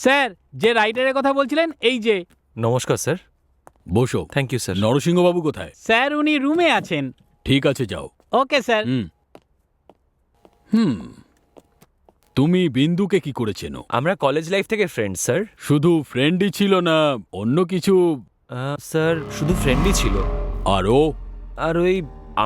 স্যার, যে রাইটারের কথা বলছিলেন এই যে। নমস্কার স্যার। বসো। Thank you sir. নরসিংহবাবু কোথায়? স্যার উনি রুমে আছেন। ঠিক আছে, যাও। Okay sir. তুমি বিন্দুকে কি করে চেনো? আমরা কলেজ লাইফ থেকে ফ্রেন্ড স্যার। শুধু ফ্রেন্ডই ছিল না অন্য কিছু? স্যার শুধু ফ্রেন্ডই ছিল। আরো? আর ওই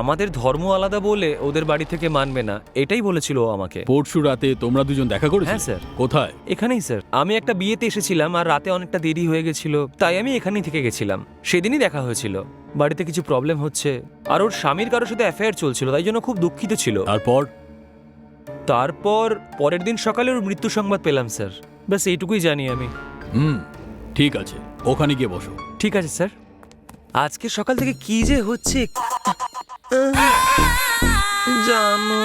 আমাদের ধর্ম আলাদা বলে ওদের বাড়ি থেকে মানবে না, এটাই বলেছিল ও আমাকে। পরশু রাতে তোমরা দুজন দেখা করেছো? হ্যাঁ স্যার। কোথায়? এখানেই স্যার। আমি একটা বিয়েতে এসেছিলাম আর রাতে অনেকটা দেরি হয়ে গেছিল, তাই আমি এখানেই থেকে গেছিলাম। সেদিনই দেখা হয়েছিল। বাড়িতে কিছু প্রবলেম হচ্ছে আর ওর স্বামীর কারোর সাথে অ্যাফেয়ার চলছিল, তাই জন্য খুব দুঃখিত ছিল। তারপর পরের দিন সকালে ওর মৃত্যু সংবাদ পেলাম স্যার। ব্যাস এইটুকুই জানি আমি। ঠিক আছে, ওখানে গিয়ে বসো। ঠিক আছে স্যার। আজকে সকাল থেকে কি যে হচ্ছে জানো।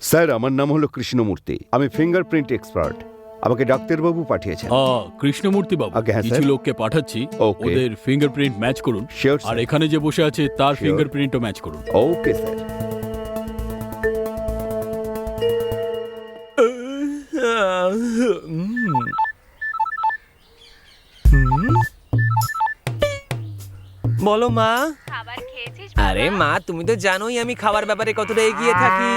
স্যার আমার নাম হলো কৃষ্ণমূর্তি, আমি ফিঙ্গারপ্রিন্ট এক্সপার্ট। আমাকে ডাক্তারবাবু পাঠিয়েছেন। কৃষ্ণমূর্তি বাবু, আগে হ্যাঁ, কিছু স্যার। লোককে পাঠাচ্ছি, Okay. ওদের ফিঙ্গারপ্রিন্ট ম্যাচ করুন। Sure, আর sir. এখানে যে বসে আছে তার Sure. ফিঙ্গারপ্রিন্টও ম্যাচ করুন। Okay sir. বলো মা। খাবার খেয়েছিস? আরে মা, তুমি তো জানোই আমি খাবার ব্যাপারে কতটা এগিয়ে থাকি।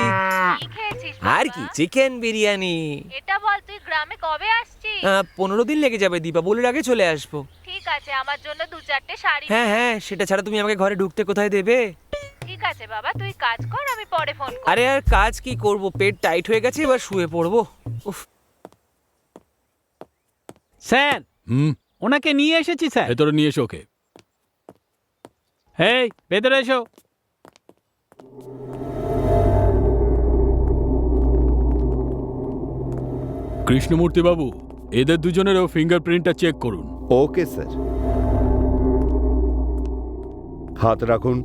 কি খেয়েছিস? আর কি, চিকেন বিরিয়ানি। এটা বল, তুই গ্রামে কবে আসছিস? 15 দিন লেগে যাবে, দীপাবলির আগে চলে আসবো। ঠিক আছে, আমার জন্য 2-4টে শাড়ি। হ্যাঁ হ্যাঁ, সেটা ছাড়া তুমি আমাকে ঘরে ঢুকতে কোথায় দেবে? ঠিক আছে বাবা, তুই কাজ কর, আমি পরে ফোন করব। আরে আর কাজ কি করব, পেট টাইট হয়ে গেছে, এবার শুয়ে পড়বো। উফ। স্যার ওনাকে নিয়ে এসেছি স্যার। ভেতরে নিয়ে এসো ওকে। এই ভেতরে এসো। কৃষ্ণমূর্তি বাবু, এদের দুজনেরও ফিঙ্গারপ্রিন্টটা চেক করুন। Okay sir. হাত রাখুন।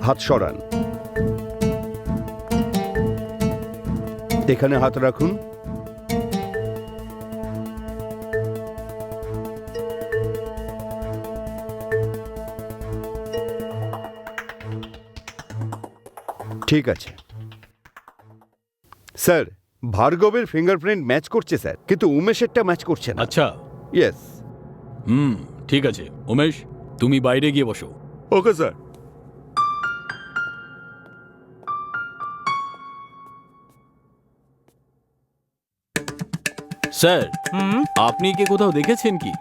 হাত সরান। এখানে হাত রাখুন। ঠিক আছে স্যার, ভার্গবের ফিঙ্গারপ্রিন্ট ম্যাচ করছে স্যার, কিন্তু উমেশেরটা ম্যাচ করছে না। আচ্ছা, ইয়েস। ঠিক আছে। উমেশ, তুমি বাইরে গিয়ে বসো। Okay sir. স্যার, আপনি কি কোথাও দেখেছেন কি?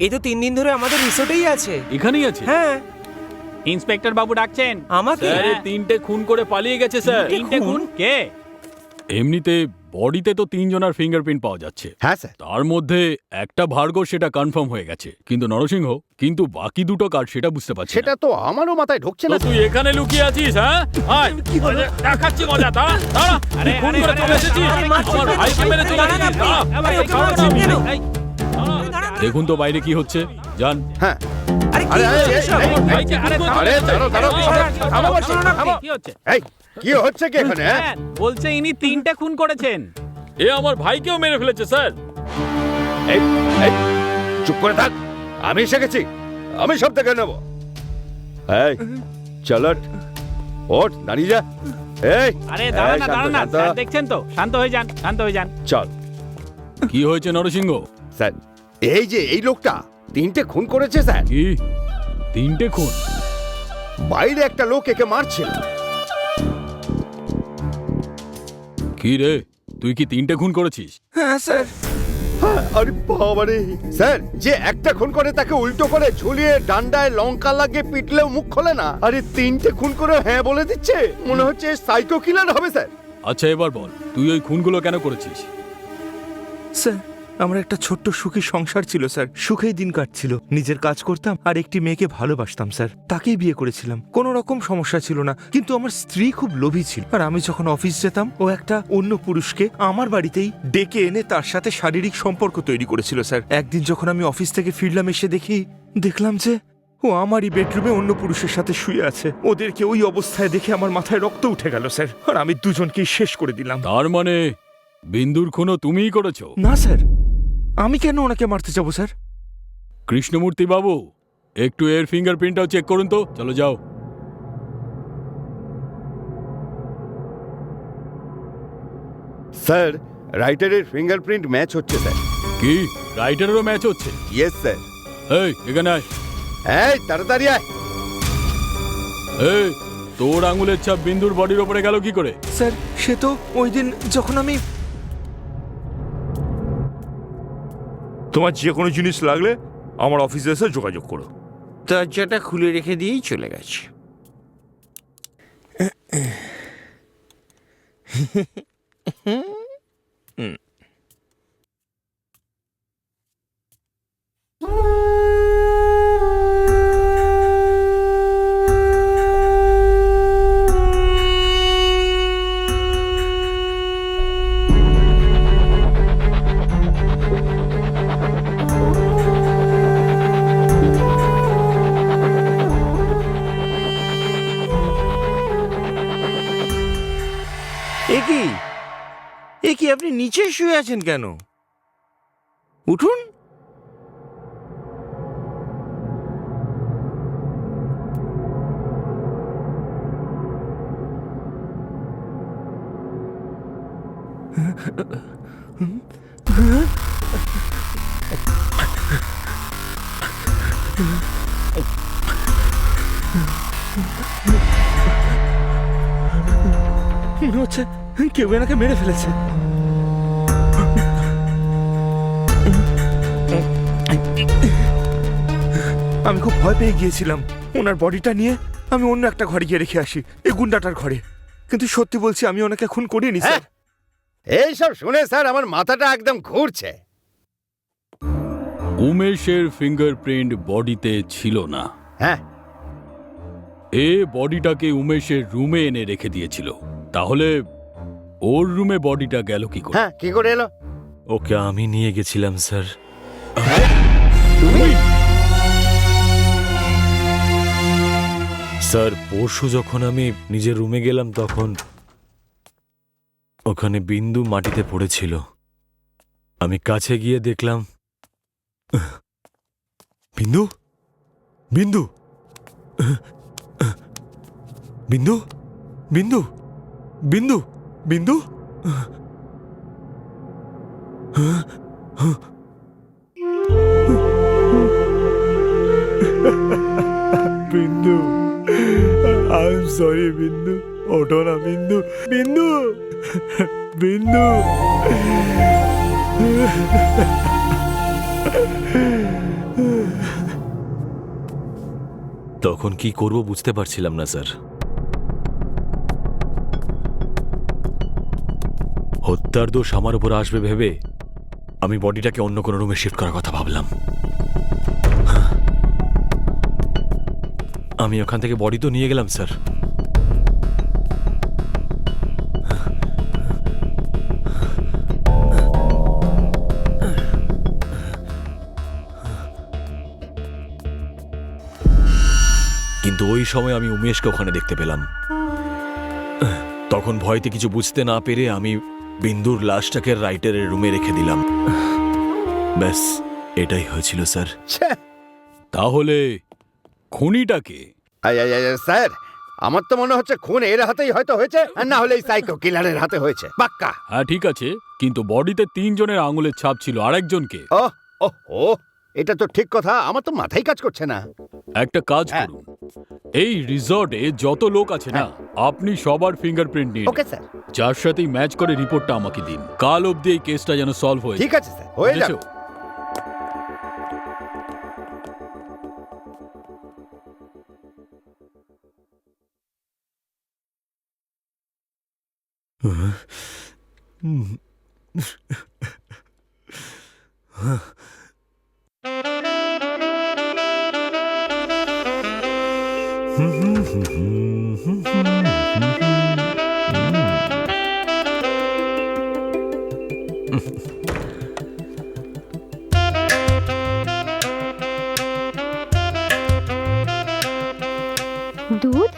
এ তো 3 দিন ধরে আমাদের রিসোর্টেই আছে। এখানেই আছে? হ্যাঁ। ইন্সপেক্টর বাবু ডাকছেন আমাকে? স্যার, এ 3টে খুন করে পালিয়ে গেছে স্যার। 3টে খুন? কে? এমনিতে বডিতে তো 3 জনের ফিঙ্গারপ্রিন্ট পাওয়া যাচ্ছে। হ্যাঁ স্যার। তার মধ্যে একটা ভার্গব, সেটা কনফার্ম হয়ে গেছে, কিন্তু নরসিংহ, কিন্তু বাকি দুটো কার সেটা বুঝতে পারছি না। সেটা তো আমারও মাথায় ঢুকছে তো না। তুই এখানে লুকিয়ে আছিস? হ্যাঁ, আয়, দেখাচ্ছি মজা। দাঁড়া দাঁড়া, আরে, খুন আরে, করে আরে, চলে আরে, এসেছিস, আরে, আমার ভাইকে মেরে চলে দাঁড়ান এসেছিস। আপনি। দাঁড়া, আরে, দাঁড়া, দাঁড়ান দাঁড়া, কেন? দাঁড়া। দেখুন তো বাইরে কি হচ্ছে, যান। হ্যাঁ। আরে কি আরে, হচ্ছে এই, এসব? এই, এই, ভাইকে খুন করে আরে, চলে দাঁড়াও, দাঁড়াও, এসেছিস। থামো বলছি, থামো। কি হচ্ছে? এই, কি হচ্ছে কি এখানে? হ্যাঁ? বলছে ইনি 3টে খুন করেছেন। এ আমার ভাইকেও মেরে ফেলেছে স্যার। এই, এই, চুপ করে থাক। আমি এসে গেছি, আমি সব দেখে নেব। এই চলো, ওঠ, দাঁড়িয়ে যা। এই, আরে দাঁড়া এই, না, শান্ত, দাঁড়া না, শান্ত। স্যার দেখছেন তো, শান্ত হয়ে যান, শান্ত হয়ে যান। চল কি হয়েছে নরসিংহ? স্যার, এই যে এই লোকটা 3টে খুন করেছে স্যার। কি 3টে খুন? বাইরে একটা লোক একে মারছিল। কি রে, তুই কি 3টে খুন করেছিস? হ্যাঁ স্যার। আরে বাবারে স্যার, যে একটা খুন করে তাকে উল্টো করে ঝুলিয়ে ডান্ডায় লঙ্কা লাগিয়ে পিটলেও মুখ খোলে না, আরে 3টে খুন করে হ্যাঁ বলে দিচ্ছে। মনে হচ্ছে সাইকো কিলার হবে স্যার। আচ্ছা, এবার বল, তুই ওই খুনগুলো কেন করেছিস? স্যার, আমার একটা ছোট্ট সুখী সংসার ছিল স্যার, সুখেই দিন কাটছিল। নিজের কাজ করতাম আর একটি মেয়েকে ভালোবাসতাম স্যার, তাকেই বিয়ে করেছিলাম। কোনো রকম সমস্যা ছিল না, কিন্তু আমার স্ত্রী খুব লোভী ছিল, আর আমি যখন অফিস যেতাম ও একটা অন্য পুরুষকে আমার বাড়িতেই ডেকে এনে তার সাথে শারীরিক সম্পর্ক তৈরি করেছিল স্যার। একদিন যখন আমি অফিস থেকে ফিরলাম, এসে দেখলাম যে ও আমারই বেডরুমে অন্য পুরুষের সাথে শুয়ে আছে। ওদেরকে ওই অবস্থায় দেখে আমার মাথায় রক্ত উঠে গেল স্যার, আর আমি দুজনকেই শেষ করে দিলাম। তার মানে বিন্দুর খুনও তুমিই করেছো? না স্যার, আমি কেন ওনাকে মারতে যাবো স্যার? কৃষ্ণমূর্তি বাবু, একটু এর ফিঙ্গারপ্রিন্টটাও চেক করুন তো। চলো যাও। স্যার, রাইটারের ফিঙ্গারপ্রিন্ট ম্যাচ হচ্ছে স্যার। কি রাইটারেরও ম্যাচ হচ্ছে? Yes sir. এই এখানে আয়। এই তাড়াতাড়ি আয়। এই, তোর আঙুলের ছাপ বিন্দুর বডির ওপরে গেল কি করে? স্যার, সে তো ওই দিন যখন আমি... তোমার যে কোনো জিনিস লাগলে আমার অফিসে এসে যোগাযোগ করো। দরজাটা খুলে রেখে দিয়েই চলে গেছে। এ কি আপনি নিচে শুয়ে আছেন কেন? উঠুন। মনে হচ্ছে কেউ এনাকে মেরে ফেলেছে। আমি খুব ভয় পেয়ে গিয়েছিলাম। ওনার বডিটা নিয়ে আমি অন্য একটা ঘরে গিয়ে রেখে আসি, এই গুন্ডাটার ঘরে। কিন্তু সত্যি বলছি, আমি ওনাকে খুন করিনি স্যার। এইসব শুনে স্যার আমার মাথাটা একদম ঘুরছে। উমেশের ফিঙ্গারপ্রিন্ট বডিতে ছিল না। হ্যাঁ, এ বডিটাকে উমেশের রুমে এনে রেখে দিয়েছিল। তাহলে ওর রুমে বডিটা গেল কি করে? হ্যাঁ, কি করে এলো? ওকে আমি নিয়ে গেছিলাম স্যার। তুমি? স্যার পরশু যখন আমি নিজের রুমে গেলাম তখন ওখানে বিন্দু মাটিতে পড়েছিল। আমি কাছে গিয়ে দেখলাম বিন্দু বিন্দু বিন্দু বিন্দু বিন্দু বিন্দু বিন্দু, আই এম সরি বিন্দু, ওঠো না বিন্দু, বিন্দু বিন্দু। তখন কি করব বুঝতে পারছিলাম না স্যার। হত্যার দোষ আমার উপর আসবে ভেবে আমি বডিটাকে অন্য কোনো রুমে শিফট করার কথা ভাবলাম। আমি ওখান থেকে বডি তো নিয়ে গেলাম স্যার। কিন্তু ওই সময় আমি উমেশকে ওখানে দেখতে পেলাম। তখন ভয়তে কিছু বুঝতে না পেরে আমি বিন্দুর লাশটাকে রাইটারের রুমে রেখে দিলাম। ব্যাস এটাই হয়েছিল স্যার। তাহলে খুনিটাকে? স্যার আমার তো মনে হচ্ছে খুন এর হাতেই হয়তো হয়েছে, আর না হলে এই সাইকো কিলারের হাতে হয়েছে পাক্কা। হ্যাঁ ঠিক আছে, কিন্তু বডিতে 3 জনের আঙুলের ছাপ ছিল, আরেকজনকে? ও এটা তো ঠিক কথা, আমার তো মাথায় কাজ করছে না। একটা কাজ করুন, এই রিসর্টে যত লোক আছে না, আপনি সবার ফিঙ্গারপ্রিন্ট নিন। Okay sir. যার সাথেই ম্যাচ করে রিপোর্টটা আমাকে দিন। কাল অবধি এই কেসটা যেন সলভ হয়ে যায়। ঠিক আছে স্যার, হয়ে যাবে। দুধ?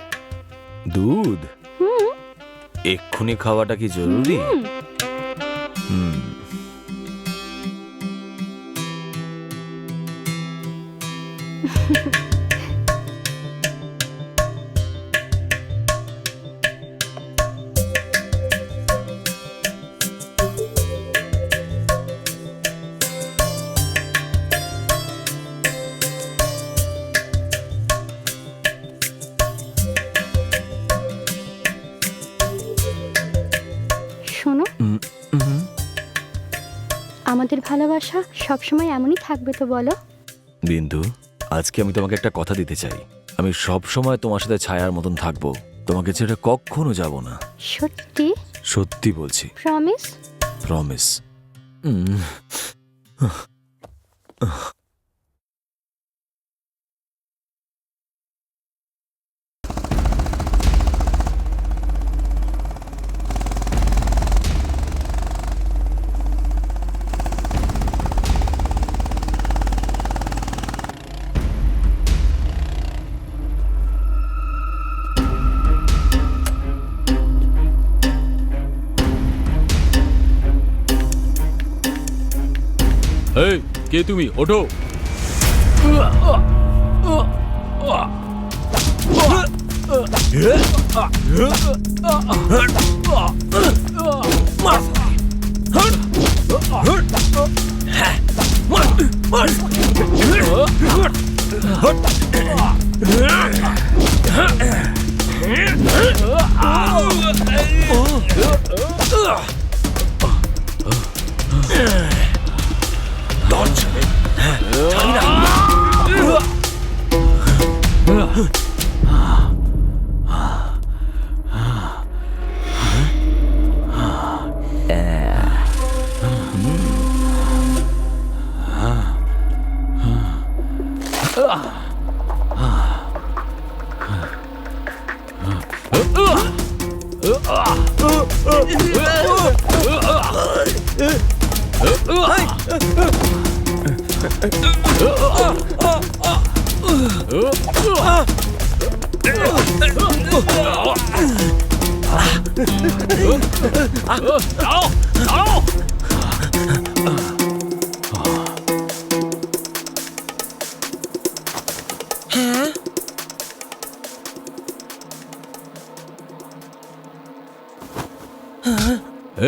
দুধ? এক্ষুনি খাওয়াটা কি জরুরি? শোনো, আমাদের ভালোবাসা সবসময় এমনই থাকবে তো বলো? বিন্দু, আজকে আমি তোমাকে একটা কথা দিতে চাই। আমি সব সময় তোমার সাথে ছায়ার মতন থাকবো, তোমাকে ছেড়ে কখনো যাব না। সত্যি? সত্যি বলছি। প্রমিস? প্রমিস। এই, কে তুমি? ওঠো।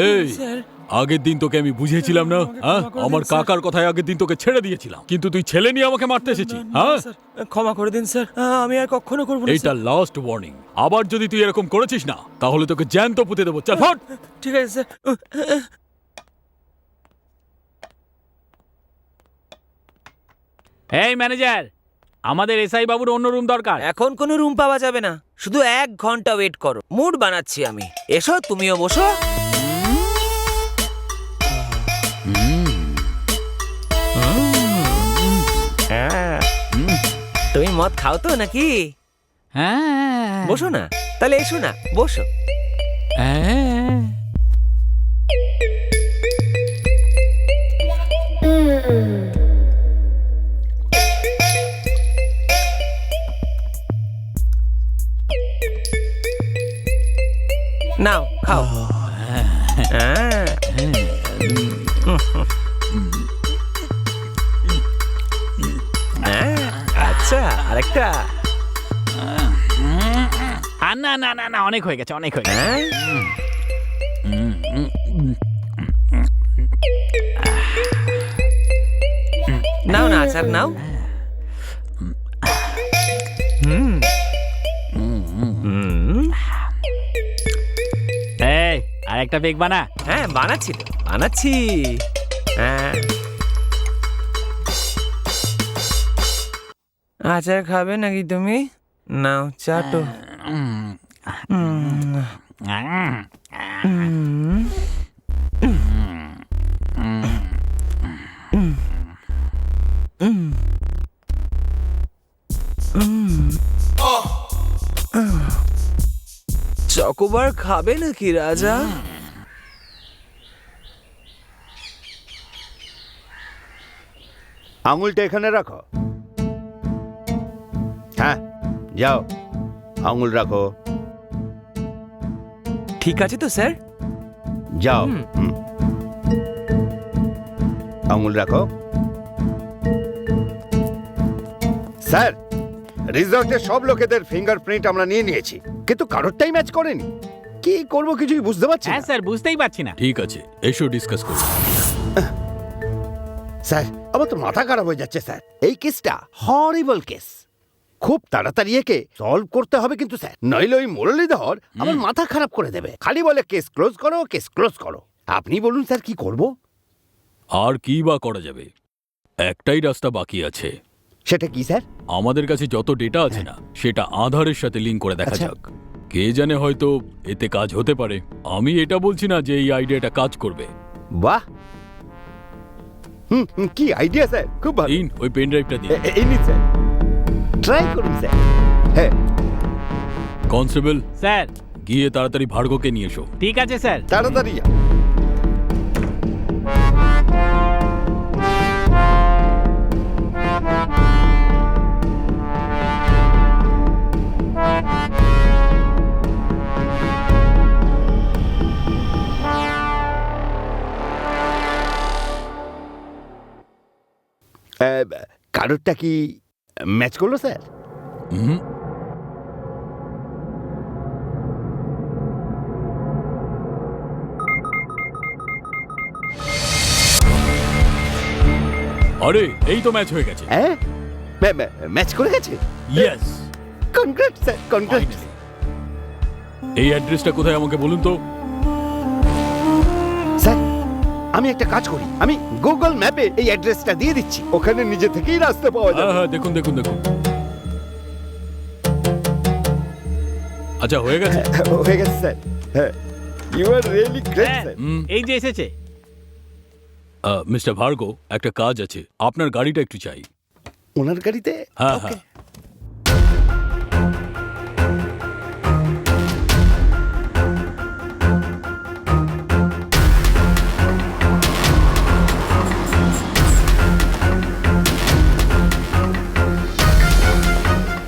এই আগের দিন তোকে আমি বুঝিয়েছিলাম না, হ্যাঁ? আমার কাকার কথায় আগের দিন তোকে ছেড়ে দিয়েছিলাম, কিন্তু তুই ছেলে নিয়ে আমাকে মারতে এসেছিস, হ্যাঁ? ক্ষমা করে দিন স্যার, আমি আর কখনো করবো না। এইটা লাস্ট ওয়ার্নিং। আবার যদি তুই এরকম করেছিস না, তাহলে তোকে জ্যান্ত পুঁতে দেবো। চল ফট। ঠিক আছে স্যার। এই ম্যানেজার, আমাদের এসআই বাবুর অন্য রুম দরকার। এখন কোনো রুম পাওয়া যাবে না, শুধু 1 ঘন্টা ওয়েট করো। মুড বানাচ্ছি আমি। এসো, তুমিও বসো। তুমি মদ খাও তো নাকি? হ্যাঁ, বসো না, তাহলে এসো না, বসো। নাও খাও। আচ্ছা, আরেকটা। না না না না, অনেক হয়ে গেছে, অনেক হয়ে গেছে। নাও না আচার নাও। এই আরেকটা পেক বানা। হ্যাঁ বানাচ্ছি তো, বানাচ্ছি। হ্যাঁ, আচার খাবে নাকি তুমি? নাও চাটো। চকোবার খাবে নাকি রাজা? আঙুলটা এখানে রাখো। হ্যাঁ যাও, আঙুল রাখো। ঠিক আছে তো স্যার? যাও। আঙুল রাখো। স্যার, রিসর্টের সব লোকেদের ফিঙ্গারপ্রিন্ট আমরা নিয়ে নিয়েছি, কিন্তু কারোরটাই ম্যাচ করেনি। কি করব কিছুই বুঝতে পারছি না। হ্যাঁ স্যার, বুঝতেই পারছি না। ঠিক আছে, এসো ডিসকাস করি। স্যার, আমার তো মাথা খারাপ হয়ে যাচ্ছে স্যার। এই কেসটা হরিবল কেস, খুব তাড়াতাড়ি একে সলভ করতে হবে কিন্তু স্যার, নইলে ওই মুরলীধর আমার মাথা খারাপ করে দেবে। খালি বলে কেস ক্লোজ করো, কেস ক্লোজ করো। আপনি বলুন স্যার, কি করব? আর কি বা করা যাবে, একটাই রাস্তা বাকি আছে। সেটা কি স্যার? আমাদের কাছে যত ডেটা আছে না, সেটা আধারের সাথে লিংক করে দেখা আচ্ছা। যাক। কে জানে, হয়তো এতে কাজ হতে পারে। আমি এটা বলছি না যে এই আইডিয়াটা কাজ করবে। বাহ, কি আইডিয়া স্যার, খুব ভালো। দিন ওই পেন ড্রাইভটা দিন। এই নিন স্যার, ট্রাই করুন স্যার। হ্যাঁ কনস্টেবল স্যার, গিয়ে তাড়াতাড়ি ভার্গবকে নিয়ে এসো। ঠিক আছে স্যার। তাড়াতাড়ি যা। কারোরটা কি ম্যাচ করলো স্যার? আরে এই তো ম্যাচ হয়ে গেছে। হ্যাঁ, ম্যাচ করে গেছে। Yes, congrat sir, congrat. এই অ্যাড্রেসটা কোথায় আমাকে বলুন তো। স্যার, আমি একটা কাজ করি, আমি গুগল ম্যাপে এই অ্যাড্রেসটা দিয়ে দিচ্ছি, ওখানে নিজে থেকেই রাস্তা পাওয়া যাবে। হ্যাঁ হ্যাঁ, দেখুন দেখুন দেখুন। আচ্ছা, হয়ে গেছে। হয়ে গেছে স্যার। হ্যাঁ, you are really great sir. এই যে এসেছে। মিস্টার ভার্গো, একটা কাজ আছে, আপনার গাড়িটা একটু চাই। ওনার গাড়িতে? হ্যাঁ ওকে। হ্যাঁ।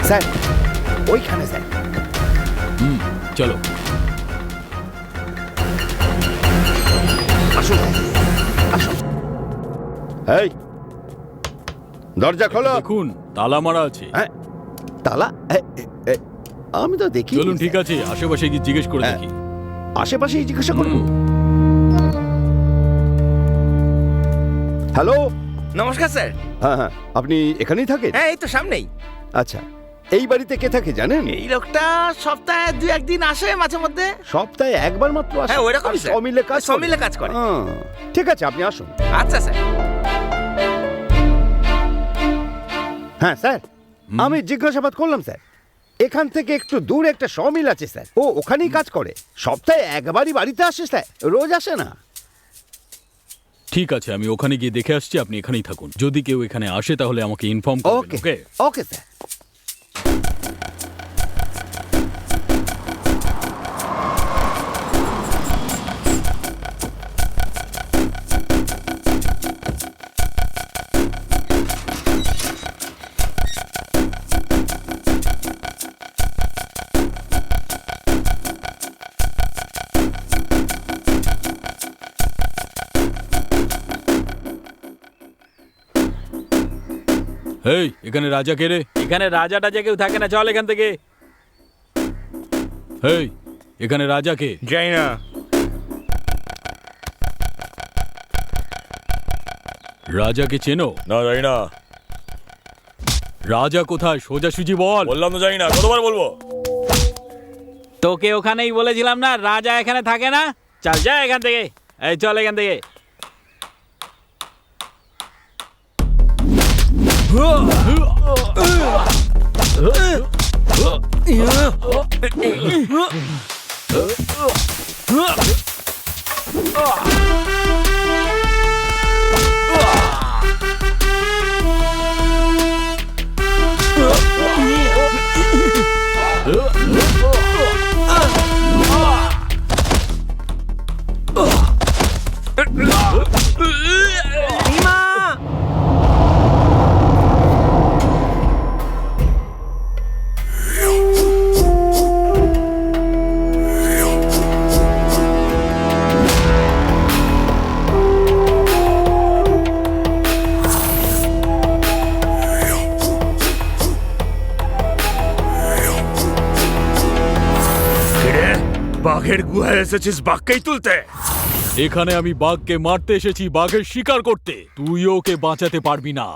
স্যার ওইখানে স্যার। চলো। আসুন আসুন। এই দরজা খোলো। দেখুন তালা মারা আছে। হ্যাঁ তালা আমি তো দেখি। চলুন ঠিক আছে, আশেপাশে গিয়ে জিজ্ঞেস করে দেখি। আশেপাশেই জিজ্ঞাসা করবো। হ্যালো। নমস্কার স্যার। হ্যাঁ হ্যাঁ, আপনি এখানেই থাকেন? হ্যাঁ এই তো সামনেই। আচ্ছা, এই বাড়িতে কে থাকে জানেন? এই লোকটা সপ্তাহে 2-1 দিন আসে মাঝে মধ্যে। সপ্তাহে একবার মাত্র আসে? হ্যাঁ ওইরকমই স্যার। সমিলে কাজ করে? সমিলে কাজ করে। ঠিক আছে, আপনি আসুন। আচ্ছা স্যার। হ্যাঁ স্যার, আমি জিজ্ঞাসাবাদ করলাম স্যার। এখান থেকে একটু দূর একটা সমিল আছে স্যার, ও ওখানেই কাজ করে। সপ্তাহে একবারই বাড়িতে আসে স্যার, রোজ আসে না। ঠিক আছে, আমি ওখানে গিয়ে দেখে আসছি, আপনি এখানেই থাকুন। যদি কেউ এখানে আসে তাহলে আমাকে ইনফর্ম করবেন। ওকে ওকে ওকে স্যার। এই এখানে রাজা কে রে? এখানে রাজা টাজা কেউ থাকে না, চল এখান থেকে। এই এখানে রাজা কে? যাই না। রাজাকে চেনো? না জানি না। রাজা কোথায় সোজাসুজি বল। বললাম তো জানি না, কতবার বলবো? তোকে ওখানেই বলেছিলাম না রাজা এখানে থাকে না। চল যা এখান থেকে, এই চল এখান থেকে। বাঘের গুহায় এসেছিস বাঘকেই তুলতে? এখানে আমি বাঘকে মারতে এসেছি, বাঘের শিকার করতে। তুইও ওকে বাঁচাতে পারবি না।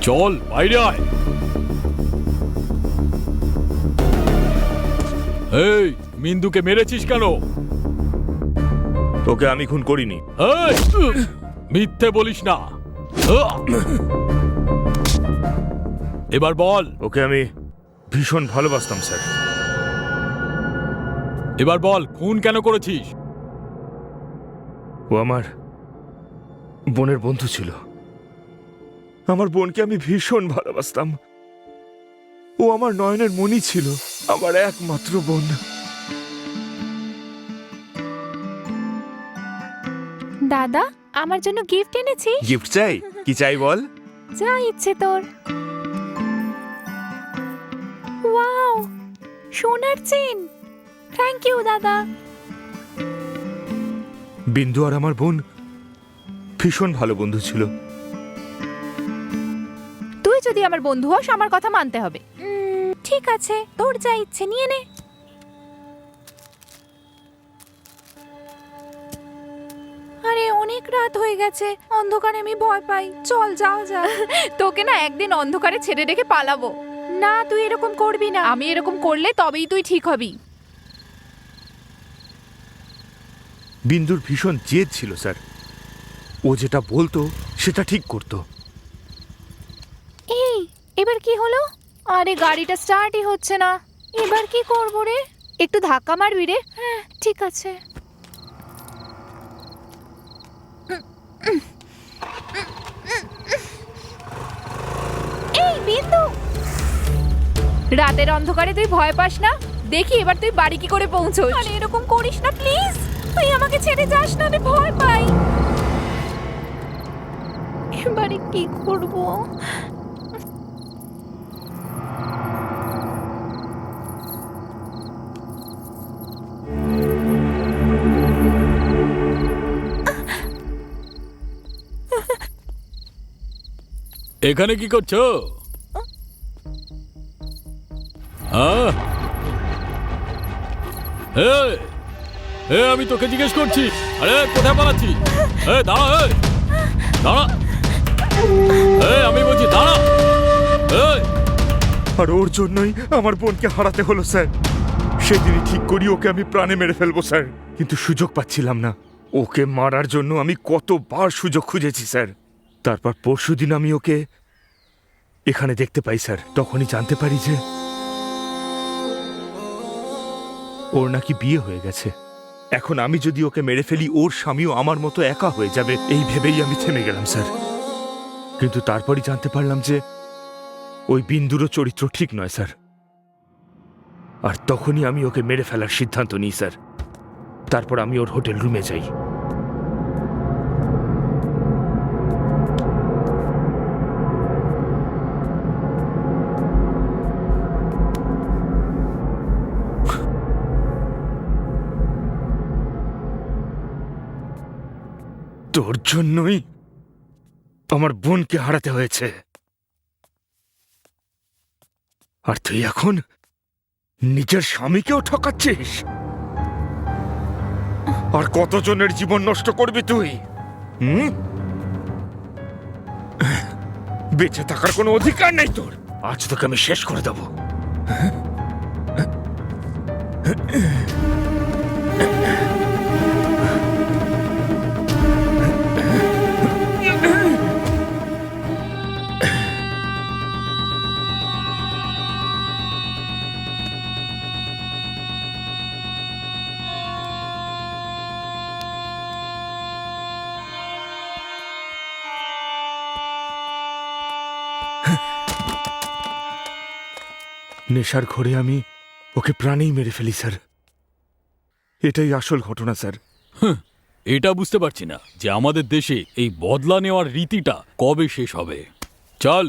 চল বাইরে আয়। এই মিন্দুকে মেরেছিস কেন? ওকে আমি খুন করিনি। এই মিথ্যে বলিস না। এবার বল। ওকে আমি ভীষণ ভালোবাসতাম স্যার। এবার বল খুন কেন করেছিস? ও আমার বোনের বন্ধু ছিল। আমার বোনকে আমি ভীষণ ভালোবাসতাম। ও আমার নয়নের মণি ছিল, আমার একমাত্র বোন। দাদা, আমার জন্য গিফট এনেছি। গিফট চাই? কি চাই বল? যা ইচ্ছে তোর। ওয়াও, সোনার চেন। থ্যাংক ইউ দাদা। বিন্দু আর আমার বোন ভীষণ ভালো বন্ধু ছিল। তুই যদি আমার বন্ধু হস আমার কথা মানতে হবে। ঠিক আছে, তোর যা ইচ্ছে নিয়ে নে। আরে অনেক রাত হয়ে গেছে, অন্ধকারে আমি ভয় পাই। চল যাও যা। তোকে না একদিন অন্ধকারে ছেড়ে রেখে পালাবো। না, তুই এরকম করবি না। আমি এরকম করলে তবেই তুই ঠিক হবি। বিন্দুর ভীষণ জেদ ছিল স্যার। ও ও যেটা বলতো সেটা ঠিক করতো। এই এবার কি হলো? আরে গাড়িটা স্টার্টই হচ্ছে না, এবার কি করবো রে? একটু ধাক্কা মারবি রে? হ্যাঁ ঠিক আছে। এই বিন্দু, রাতের অন্ধকারে তুই ভয় পাস না? দেখি এবার তুই বাড়ি কি করে পৌঁছোস। আরে এরকম করিস না প্লিজ, তুই আমাকে ছেড়ে যাস না, আমি ভয় পাই। এবারে কি করবো? এখানে কি করছো? হ্যাঁ? এই, এই, আমি তোকে জিজ্ঞেস করছি। আরে কোথায় পালাচ্ছি? এই দাঁড়া, এই দাঁড়া, এই আমি বলছি দাঁড়া। এই আর ওর জন্যই আমার বোনকে হারাতে হলো স্যার। সেদিনই ঠিক করি ওকে আমি প্রাণে মেরে ফেলবো স্যার, কিন্তু সুযোগ পাচ্ছিলাম না। ওকে মারার জন্য আমি কতবার সুযোগ খুঁজেছি স্যার। তারপর পরশুদিন আমি ওকে এখানে দেখতে পাই স্যার। তখনই জানতে পারি যে ওর নাকি বিয়ে হয়ে গেছে। এখন আমি যদি ওকে মেরে ফেলি ওর স্বামীও আমার মতো একা হয়ে যাবে, এই ভেবেই আমি থেমে গেলাম স্যার। কিন্তু তারপরই জানতে পারলাম যে ওই বিন্দুরও চরিত্র ঠিক নয় স্যার। আর তখনই আমি ওকে মেরে ফেলার সিদ্ধান্ত নিই স্যার। তারপর আমি ওর হোটেল রুমে যাই। তোর জন্যই আমার বোনকে হারাতে হয়েছে, আর তুই এখন নিজের স্বামীকেও ঠকাচ্ছিস। আর কতজনের জীবন নষ্ট করবি তুই? বেঁচে থাকার কোনো অধিকার নেই তোর। আজ তোকে আমি শেষ করে দেব। নেশার ঘোরে আমি ওকে প্রাণেই মেরে ফেলি স্যার। এটাই আসল ঘটনা স্যার। এটা বুঝতে পারছি না যে আমাদের দেশে এই বদলা নেওয়ার রীতিটা কবে শেষ হবে। চল